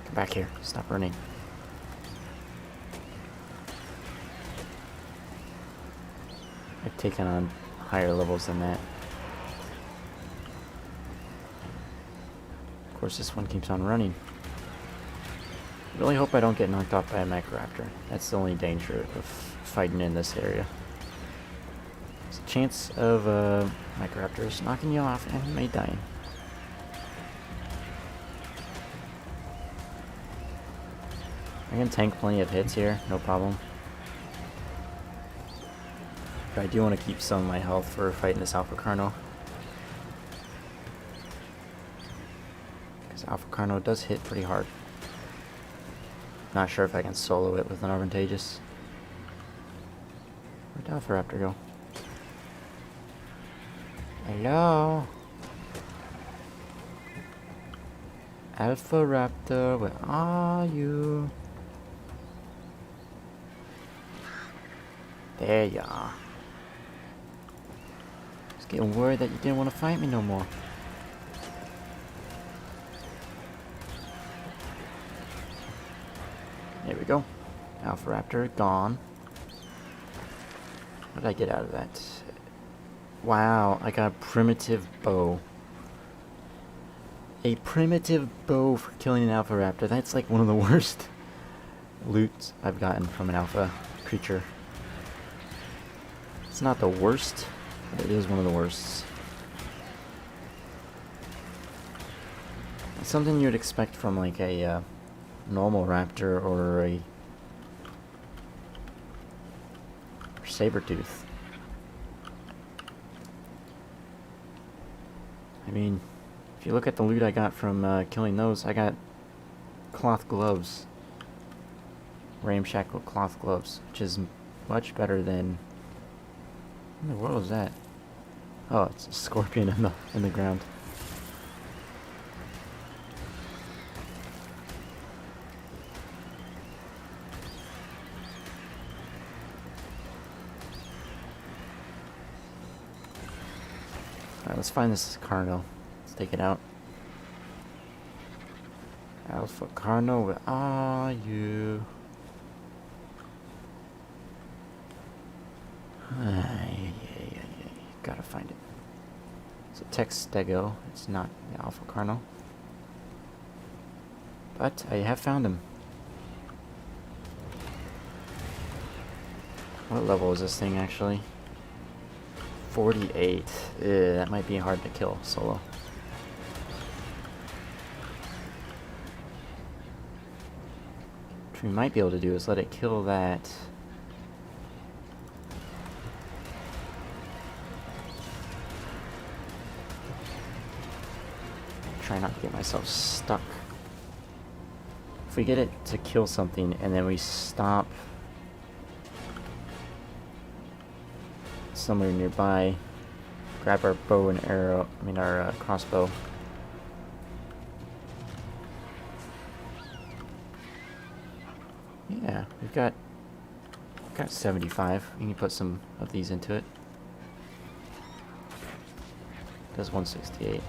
Come back here. Stop running. I've taken on higher levels than that. Of course, this one keeps on running. Really hope I don't get knocked off by a Microraptor. That's the only danger of fighting in this area. There's a chance of Microraptors knocking you off and you may die. I can tank plenty of hits here, no problem. But I do want to keep some of my health for fighting this Alpha Carno. Because Alpha Carno does hit pretty hard. Not sure if I can solo it with an Advantageous. Where'd Alpha Raptor go? Hello? Alpha Raptor, where are you? There you are. I was getting worried that you didn't want to fight me no more. There we go. Alpha Raptor gone. What did I get out of that? Wow, I got a primitive bow. A primitive bow for killing an Alpha Raptor. That's like one of the worst loot I've gotten from an Alpha creature. It's not the worst, but it is one of the worsts. It's something you'd expect from like a normal raptor or a saber-tooth. I mean, if you look at the loot I got from killing those, I got cloth gloves. Ramshackle cloth gloves, which is much better than... What in the world is that? Oh, it's a scorpion in the ground. Alright, let's find this Carno. Let's take it out. Alpha Carno, where are you? Gotta find it. It's a Tex Stego. It's not the Alpha Carno. But I have found him. What level is this thing actually? 48. That might be hard to kill solo. What we might be able to do is let it kill that. Try not to get myself stuck. If we get it to kill something and then we stop somewhere nearby, grab our bow and arrow, our crossbow. Yeah, we've got 75. We can put some of these into it. Does 168.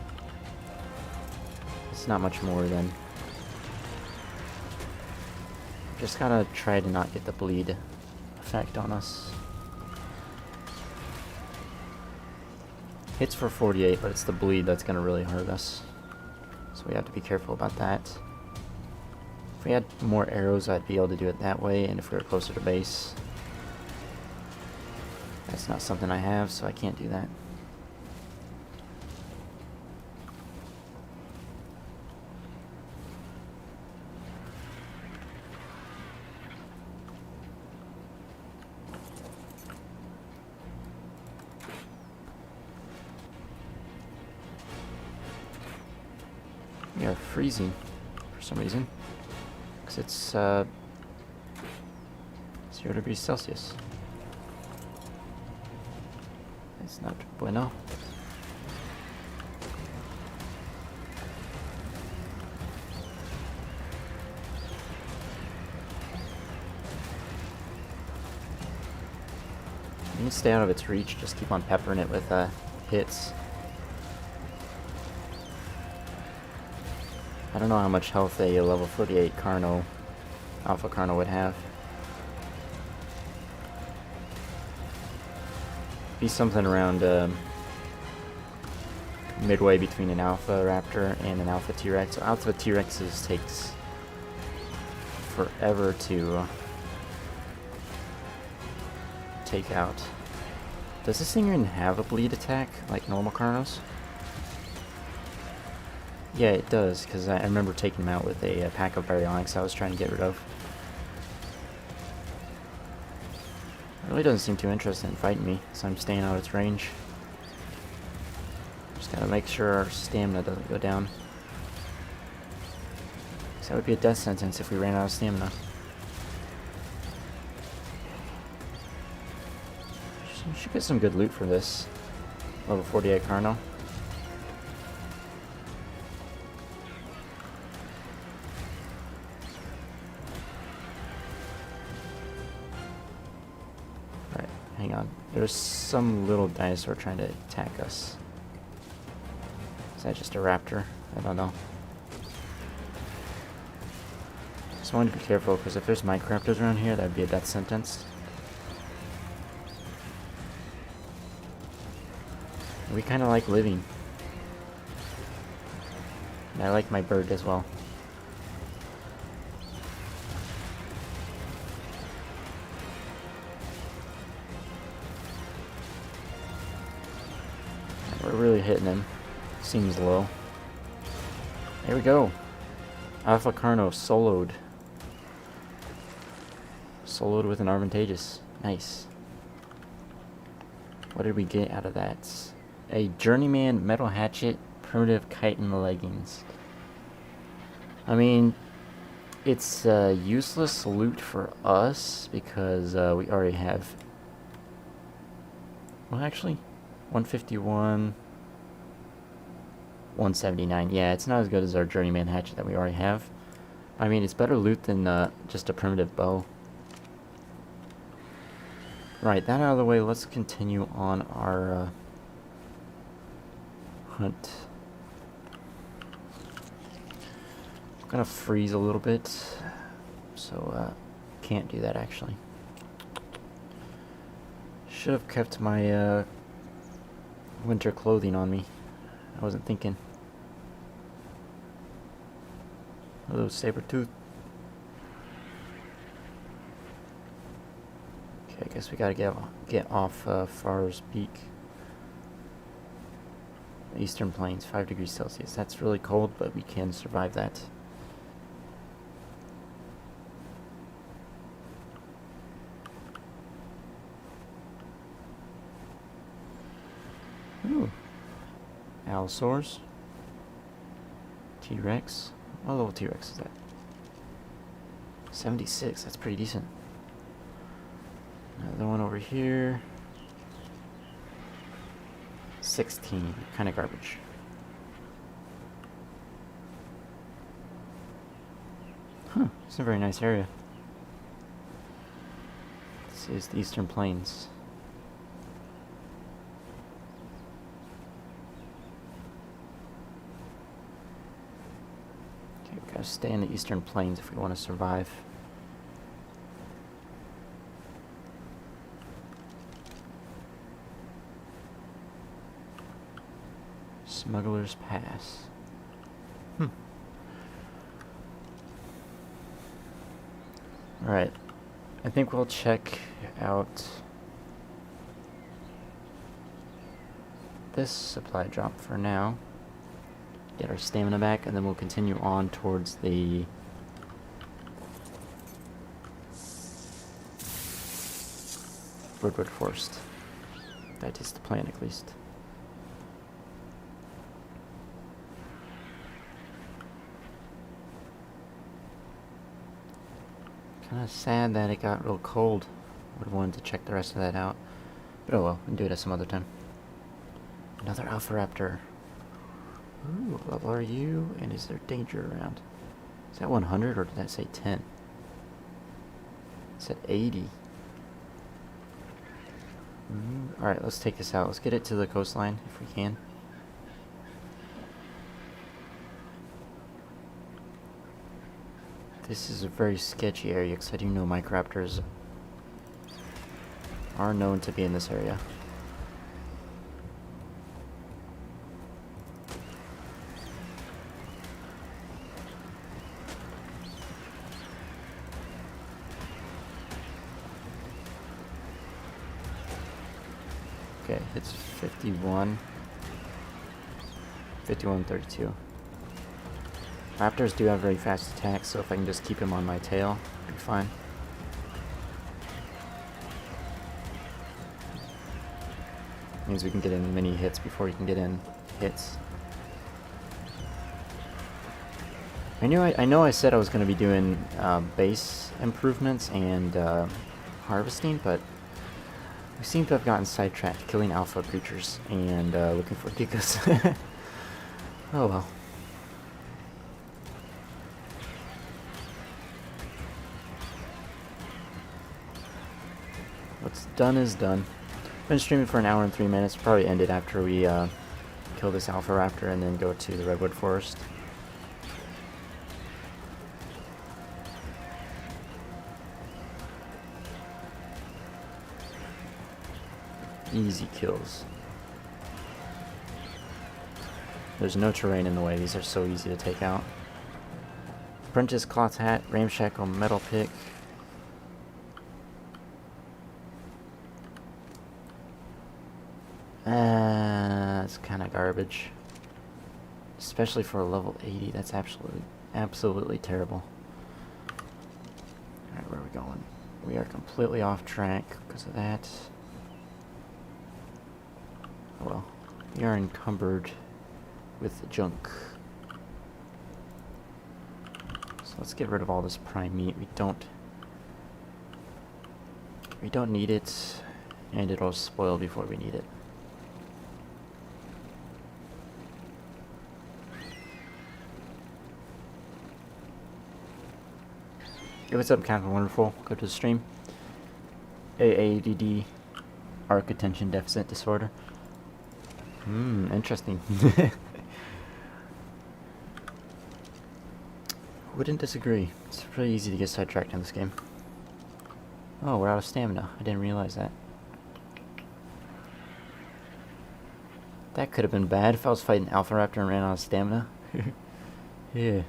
It's not much more than. Just gotta try to not get the bleed effect on us. Hits for 48, but it's the bleed that's gonna really hurt us. So we have to be careful about that. If we had more arrows, I'd be able to do it that way, and if we were closer to base. That's not something I have, so I can't do that. We are freezing for some reason. Because it's 0 degrees Celsius. It's not bueno. You need to stay out of its reach, just keep on peppering it with hits. I don't know how much health a level 48 Carno, Alpha Carno would have. Be something around midway between an Alpha Raptor and an Alpha T-Rex. So Alpha T-Rexes takes forever to take out. Does this thing even have a bleed attack like normal Carnos? Yeah, it does, because I remember taking him out with a pack of baryonyx I was trying to get rid of. It really doesn't seem too interested in fighting me, so I'm staying out of its range. Just gotta make sure our stamina doesn't go down. So that would be a death sentence if we ran out of stamina. Should get some good loot for this level 48 Carno. Right, hang on. There's some little dinosaur trying to attack us. Is that just a raptor? I don't know. Just wanted to be careful, because if there's microraptors around here, that would be a death sentence. We kind of like living. And I like my bird as well. And we're really hitting him. Seems low. There we go. Alpha Carno soloed. Soloed with an Arvantageous. Nice. What did we get out of that? A Journeyman Metal Hatchet, Primitive Chitin Leggings. I mean, it's useless loot for us because we already have. Well, actually, 151, 179. Yeah, it's not as good as our Journeyman Hatchet that we already have. I mean, it's better loot than just a primitive bow. Right, that out of the way, let's continue on our hunt. I'm gonna freeze a little bit, so can't do that actually. Should have kept my winter clothing on me. I wasn't thinking. Hello, saber-tooth. Okay, I guess we gotta get off Far's Peak. Eastern Plains, 5 degrees Celsius. That's really cold, but we can survive that. Ooh. Allosaurus. T-Rex. What level T-Rex is that? 76. That's pretty decent. Another one over here. 16. Kind of garbage. Huh. It's a very nice area. This is the Eastern Plains. Okay, we gotta stay in the Eastern Plains if we want to survive. Smuggler's Pass. Alright. I think we'll check out this supply drop for now. Get our stamina back, and then we'll continue on towards the Redwood Forest. That is the plan, at least. Kind of sad that it got real cold. Would have wanted to check the rest of that out. But oh well, we can do it at some other time. Another Alpha Raptor. Ooh, what level are you? And is there danger around? Is that 100 or did that say 10? It said 80. Alright, let's take this out. Let's get it to the coastline if we can. This is a very sketchy area because I do know Microraptors are known to be in this area. Okay, it's 51. 51-32. Raptors do have very fast attacks, so if I can just keep him on my tail, I'll be fine. Means we can get in many hits before he can get in hits. I know I said I was going to be doing base improvements and harvesting, but we seem to have gotten sidetracked killing alpha creatures and looking for gigas. Oh well. What's done is done. Been streaming for an hour and 3 minutes. Probably end it after we kill this Alpha Raptor and then go to the Redwood Forest. Easy kills. There's no terrain in the way. These are so easy to take out. Apprentice cloth hat, ramshackle metal pick. That's kind of garbage. Especially for a level 80, that's absolutely terrible. Alright, where are we going? We are completely off track because of that. Oh well. We are encumbered with the junk. So let's get rid of all this prime meat. We don't need it, and it'll spoil before we need it. Hey, what's up, Captain Wonderful? Go to the stream. AADD, ARK Attention Deficit Disorder. Interesting. Wouldn't disagree. It's pretty easy to get sidetracked in this game. Oh, we're out of stamina. I didn't realize that. That could have been bad if I was fighting Alpha Raptor and ran out of stamina. Yeah.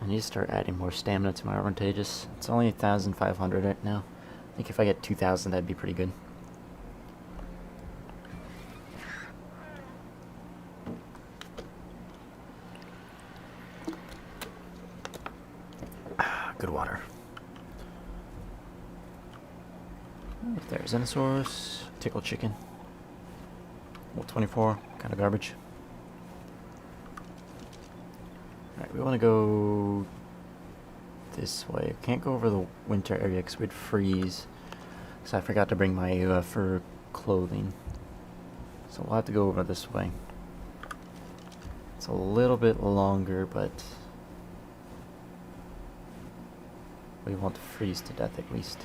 need to start adding more stamina to my advantageous. It's only 1,500 right now. I think if I get 2,000, that'd be pretty good. Good water. There's Xenosaurus, Tickle Chicken. Well, 24, kind of garbage. Alright, we want to go this way. Can't go over the winter area because we'd freeze. So I forgot to bring my fur clothing. So we'll have to go over this way. It's a little bit longer, but we won't freeze to death at least.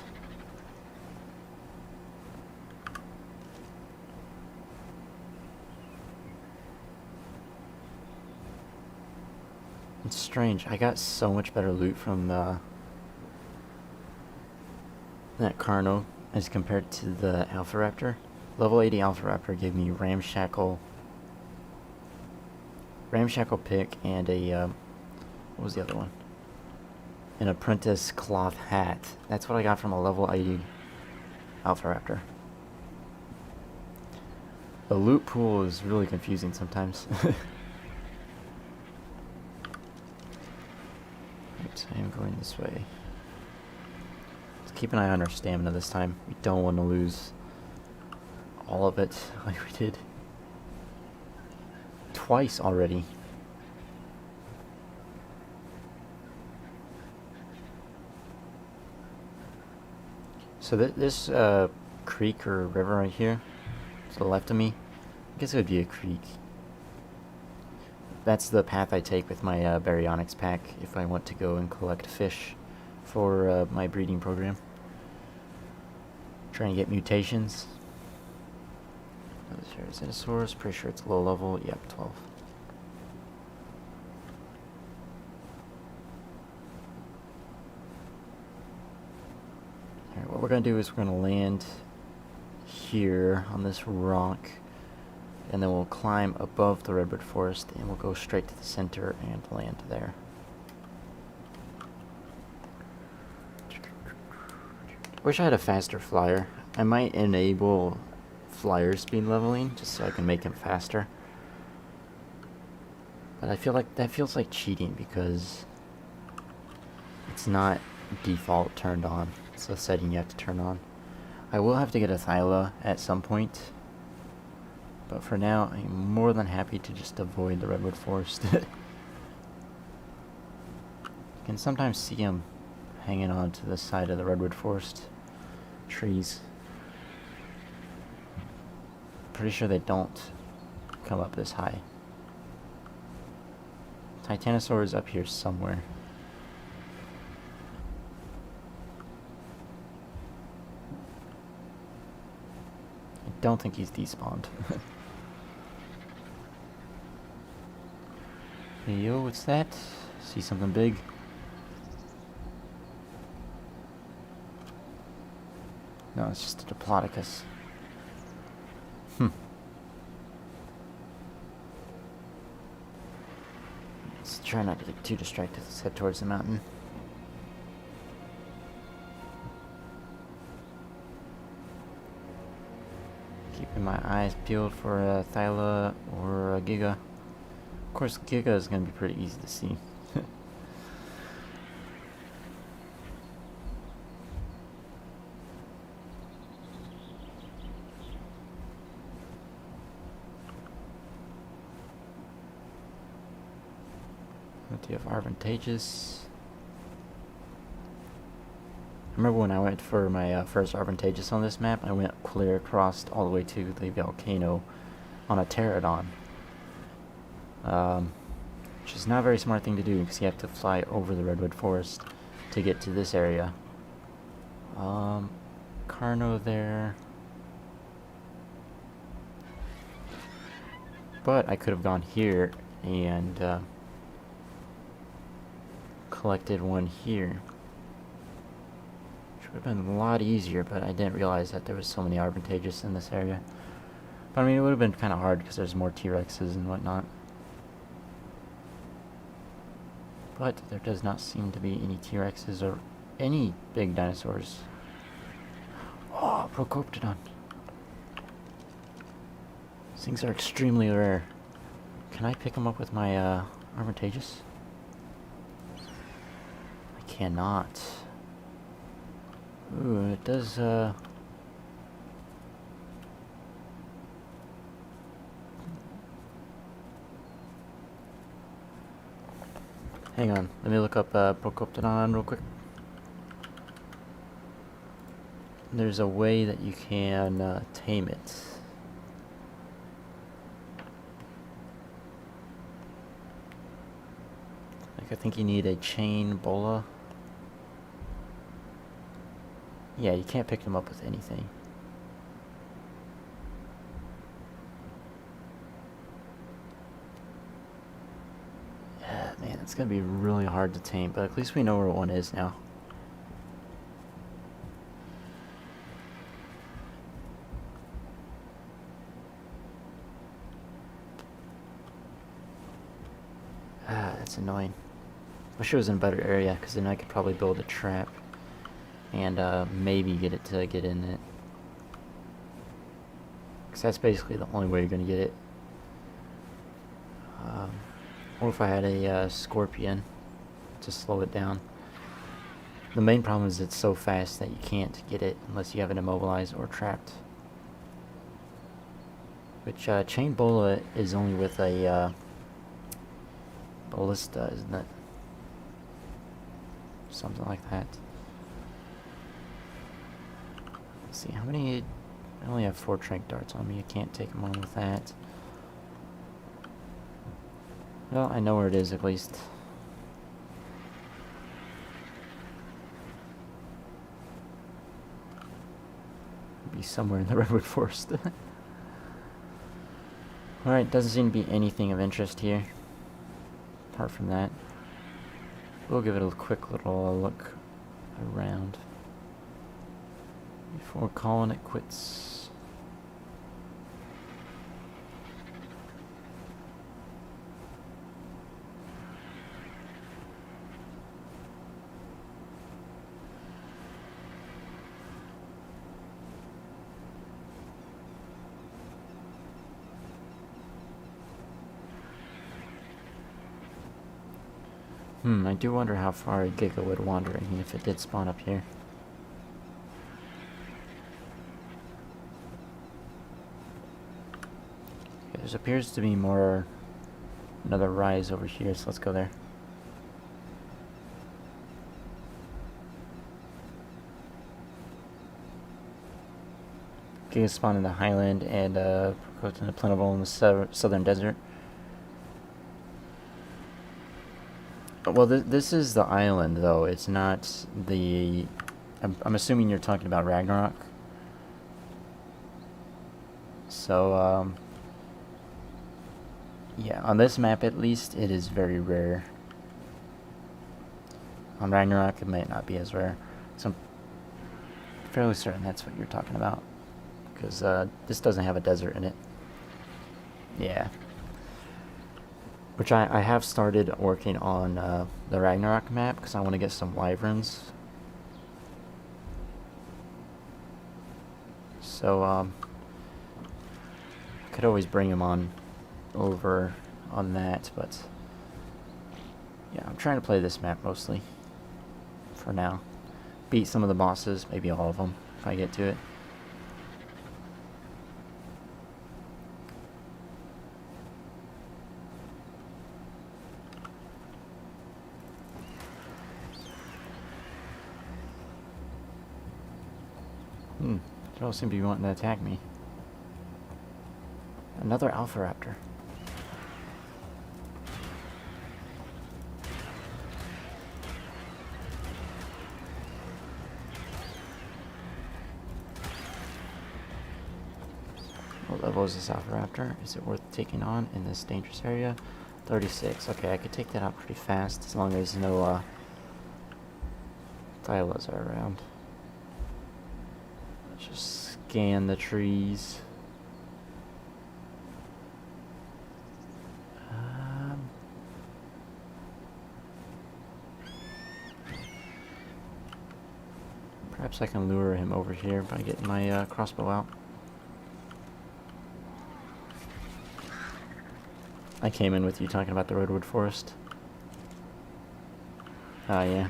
It's strange. I got so much better loot from that Carno as compared to the Alpha Raptor. Level 80 Alpha Raptor gave me ramshackle pick and a what was the other one? An apprentice cloth hat. That's what I got from a level 80 Alpha Raptor. The loot pool is really confusing sometimes. Right, I am going this way. Let's keep an eye on our stamina this time. We don't want to lose all of it like we did twice already. So this creek or river right here to the left of me, I guess it would be a creek. That's the path I take with my baryonyx pack if I want to go and collect fish for my breeding program. Trying to get mutations. There's Xenosaurus, pretty sure it's low level. Yep, 12. Alright, what we're going to do is we're going to land here on this rock, and then we'll climb above the redwood forest, and we'll go straight to the center and land there. Wish I had a faster flyer. I might enable flyer speed leveling just so I can make him faster. But I feel like that feels like cheating because it's not default turned on. It's a setting you have to turn on. I will have to get a Thyla at some point, but for now I'm more than happy to just avoid the redwood forest. You can sometimes see them hanging on to the side of the redwood forest trees. Pretty sure they don't come up this high. Titanosaur is up here somewhere. I don't think he's despawned. Hey yo, what's that? See something big? No, it's just a Diplodocus. Let's try not to get too distracted. Let's head towards the mountain. Keeping my eyes peeled for a Thyla or a Giga. Of course, Giga is going to be pretty easy to see. What do you have? Advantageous. I remember when I went for my first advantageous on this map, I went clear across all the way to the volcano on a pterodon. Which is not a very smart thing to do because you have to fly over the redwood forest to get to this area. Carno there. But I could have gone here and collected one here. Which would have been a lot easier, but I didn't realize that there was so many advantageous in this area. But I mean, it would have been kind of hard because there's more T-Rexes and whatnot. But there does not seem to be any T-Rexes or any big dinosaurs. Oh, Procoptodon. These things are extremely rare. Can I pick them up with my Armitagus? I cannot. Ooh, it does hang on, let me look up Procoptodon real quick. There's a way that you can tame it. Like, I think you need a chain bola. Yeah, you can't pick them up with anything. Yeah, man, it's gonna be really hard to tame, but at least we know where one is now. That's annoying. Wish it was in a better area, because then I could probably build a trap and maybe get it to get in it. Because that's basically the only way you're going to get it. Or if I had a scorpion to slow it down. The main problem is it's so fast that you can't get it unless you have it immobilized or trapped. Which chain bola is only with a ballista, isn't it? Something like that. Let's see, how many... I only have 4 trank darts on me. I can't take them on with that. Well, I know where it is at least. It'd be somewhere in the redwood forest. Alright, doesn't seem to be anything of interest here. Apart from that. We'll give it a quick little look around before calling it quits. I do wonder how far a Giga would wander if it did spawn up here. Okay, there appears to be another rise over here, so let's go there. Giga spawn in the highland and Procoptodon plentiful in the southern desert. Well, this is the island, though. It's not the... I'm assuming you're talking about Ragnarok. So, yeah, on this map at least, it is very rare. On Ragnarok, it might not be as rare. So I'm fairly certain that's what you're talking about. Because this doesn't have a desert in it. Yeah. Which I have started working on the Ragnarok map because I want to get some wyverns. So I could always bring them on over on that, but yeah, I'm trying to play this map mostly for now. Beat some of the bosses, maybe all of them if I get to it. They all seem to be wanting to attack me. Another Alpha Raptor. What level is this Alpha Raptor? Is it worth taking on in this dangerous area? 36. Okay, I could take that out pretty fast as long as no Thylas are around. Just scan the trees. Perhaps I can lure him over here by getting my crossbow out. I came in with you talking about the redwood forest. Ah, yeah.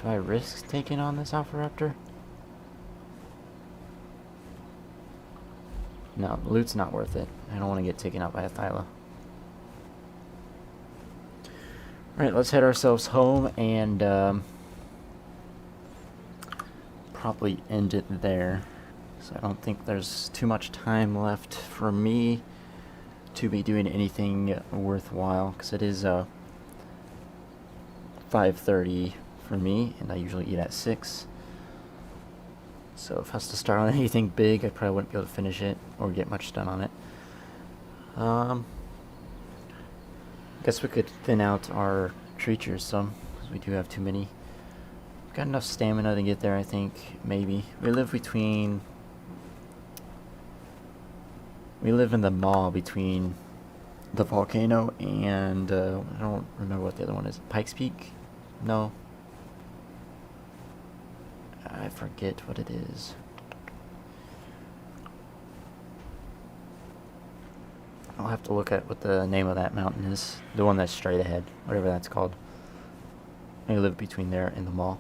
Do I risk taking on this Alpha Raptor? No, loot's not worth it. I don't want to get taken out by a Thyla. Alright, let's head ourselves home and probably end it there. So I don't think there's too much time left for me to be doing anything worthwhile, because it is 5:30 for me, and I usually eat at 6. So if I was to start on anything big, I probably wouldn't be able to finish it or get much done on it. Guess we could thin out our creatures some, because we do have too many. We've got enough stamina to get there, I think, maybe. We live in the mall between the volcano and, I don't remember what the other one is. Pikes Peak? No. I forget what it is. I'll have to look at what the name of that mountain is. The one that's straight ahead, whatever that's called. I live between there and the mall,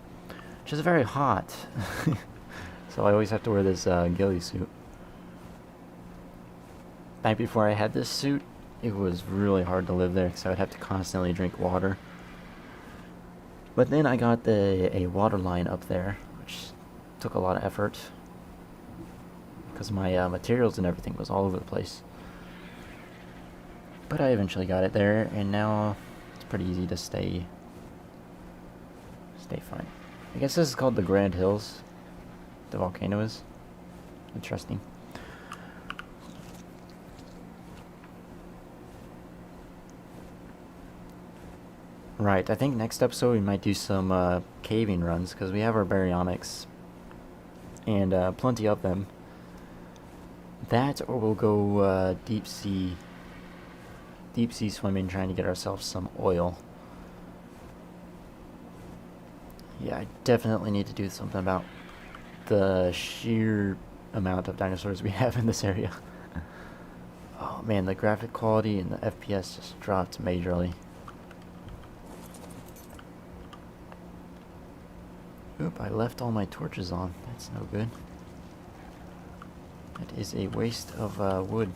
which is very hot. So I always have to wear this ghillie suit. Back before I had this suit, it was really hard to live there because I would have to constantly drink water. But then I got a water line up there, which took a lot of effort because my materials and everything was all over the place. But I eventually got it there, and now it's pretty easy to stay fine. I guess this is called the Grand Hills. The volcano is. Interesting. Right, I think next episode we might do some caving runs, because we have our baryonyx, and plenty of them. That, or we'll go deep sea swimming, trying to get ourselves some oil. Yeah, I definitely need to do something about the sheer amount of dinosaurs we have in this area. Oh man, the graphic quality and the FPS just dropped majorly. Oop, I left all my torches on. That's no good. That is a waste of wood.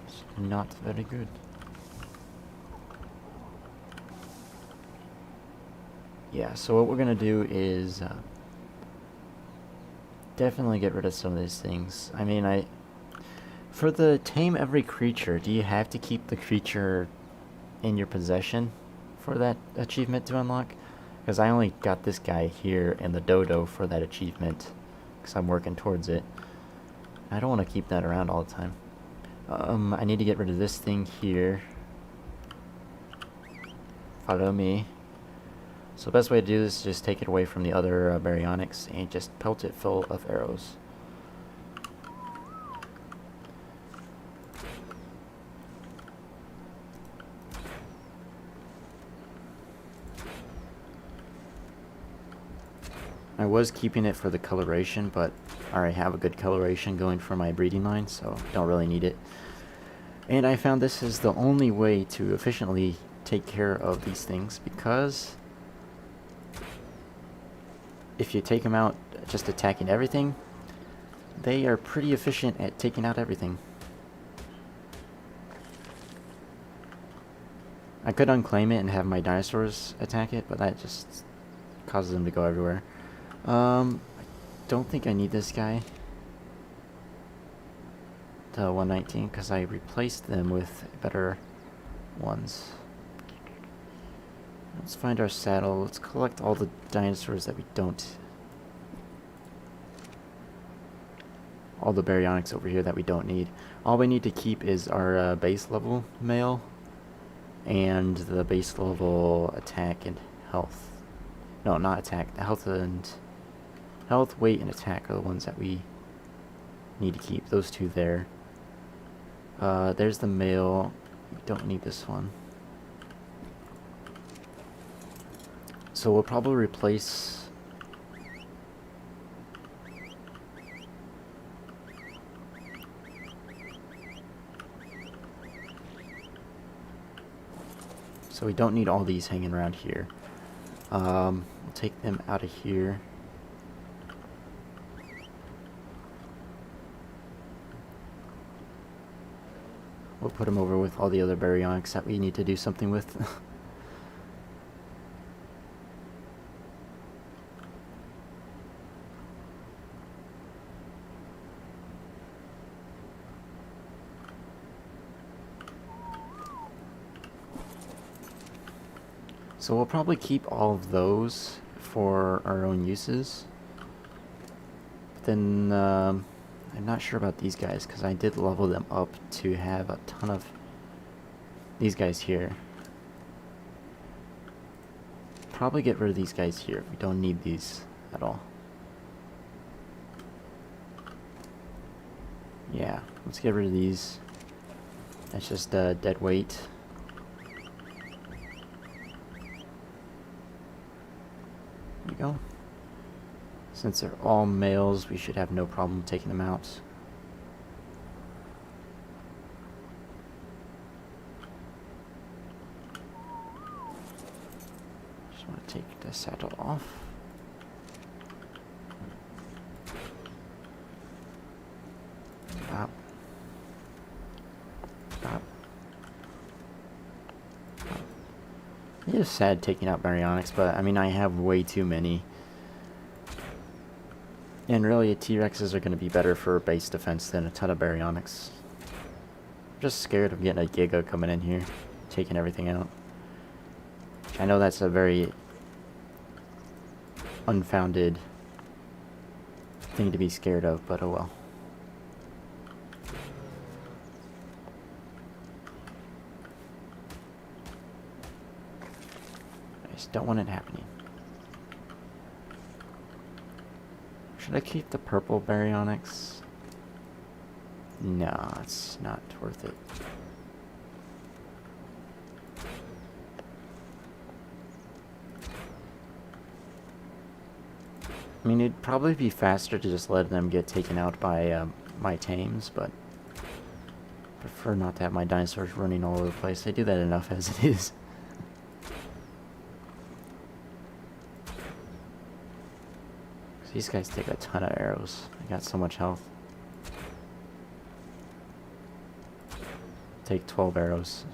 It's not very good. Yeah, so what we're gonna do is definitely get rid of some of these things. I mean, for the tame every creature, do you have to keep the creature in your possession for that achievement to unlock? Because I only got this guy here and the dodo for that achievement, because I'm working towards it. I don't want to keep that around all the time. I need to get rid of this thing here. Follow me. So the best way to do this is just take it away from the other baryonyx and just pelt it full of arrows. I was keeping it for the coloration, but I already have a good coloration going for my breeding line, so don't really need it. And I found this is the only way to efficiently take care of these things, because if you take them out just attacking everything, they are pretty efficient at taking out everything. I could unclaim it and have my dinosaurs attack it, but that just causes them to go everywhere. I don't think I need this guy, the 119, because I replaced them with better ones. Let's find our saddle. Let's collect all the dinosaurs that we don't. All the baryonyx over here that we don't need. All we need to keep is our base level male and the base level attack and health. No, not attack. Health, weight, and attack are the ones that we Need to keep those two there. There's the male. We don't need this one. So we'll probably replace... So we don't need all these hanging around here. We'll take them out of here. We'll put them over with all the other baryonyx that we need to do something with. So we'll probably keep all of those for our own uses. But then I'm not sure about these guys because I did level them up to have a ton of these guys here. Probably get rid of these guys here. We don't need these at all. Yeah, let's get rid of these. That's just dead weight. There we go. Since they're all males, we should have no problem taking them out. Just want to take the saddle off. Stop. Stop. It is sad taking out baryonyx, but I mean I have way too many. And really, T-Rexes are going to be better for base defense than a ton of baryonyx. I'm just scared of getting a Giga coming in here, taking everything out. I know that's a very unfounded thing to be scared of, but oh well. I just don't want it happening. Should I keep the purple baryonyx? No, it's not worth it. I mean, it'd probably be faster to just let them get taken out by my tames, but I prefer not to have my dinosaurs running all over the place. They do that enough as it is. These guys take a ton of arrows. I got so much health. Take 12 arrows.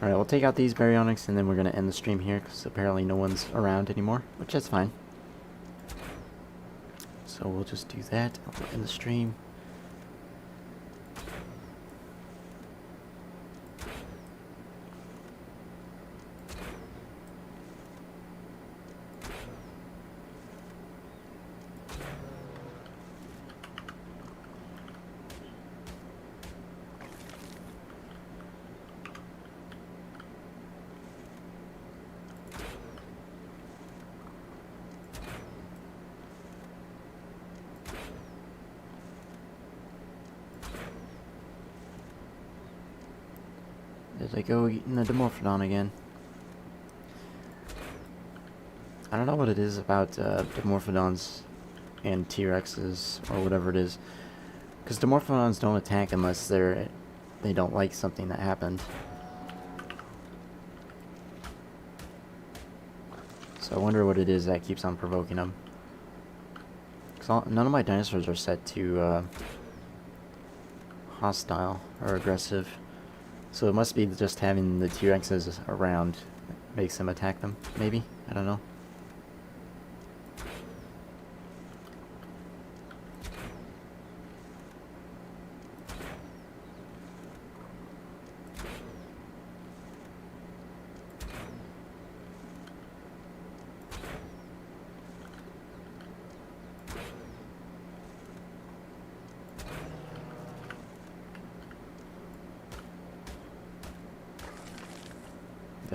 Alright, we'll take out these baryonyx and then we're going to end the stream here because apparently no one's around anymore, which is fine. So we'll just do that. We'll end the stream. Did I go eating the Dimorphodon again? I don't know what it is about Dimorphodons and T-Rexes, or whatever it is. Because Dimorphodons don't attack unless they don't like something that happened. So I wonder what it is that keeps on provoking them. Because none of my dinosaurs are set to hostile or aggressive. So it must be just having the T-Rexes around that makes them attack them, maybe? I don't know.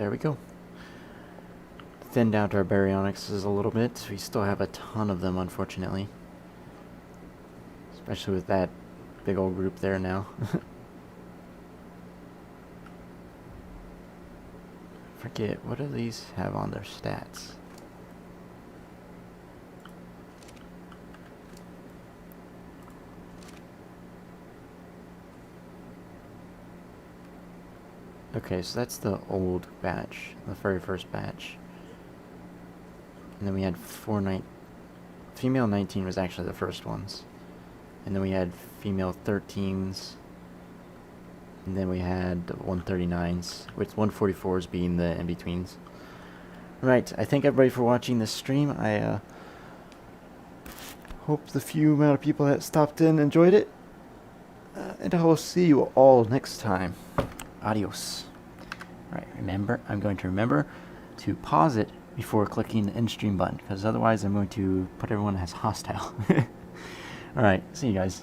There we go. Thinned out our baryonyxes a little bit. We still have a ton of them, unfortunately. Especially with that big old group there now. Forget, what do these have on their stats? Okay, so that's the old batch, the very first batch. And then we had female 19 was actually the first ones. And then we had female 13s. And then we had 139s, with 144s being the in-betweens. Right, I thank everybody for watching this stream. I hope the few amount of people that stopped in enjoyed it. And I will see you all next time. Adios. Alright, remember, I'm going to remember to pause it before clicking the end stream button, because otherwise I'm going to put everyone as hostile. Alright, see you guys.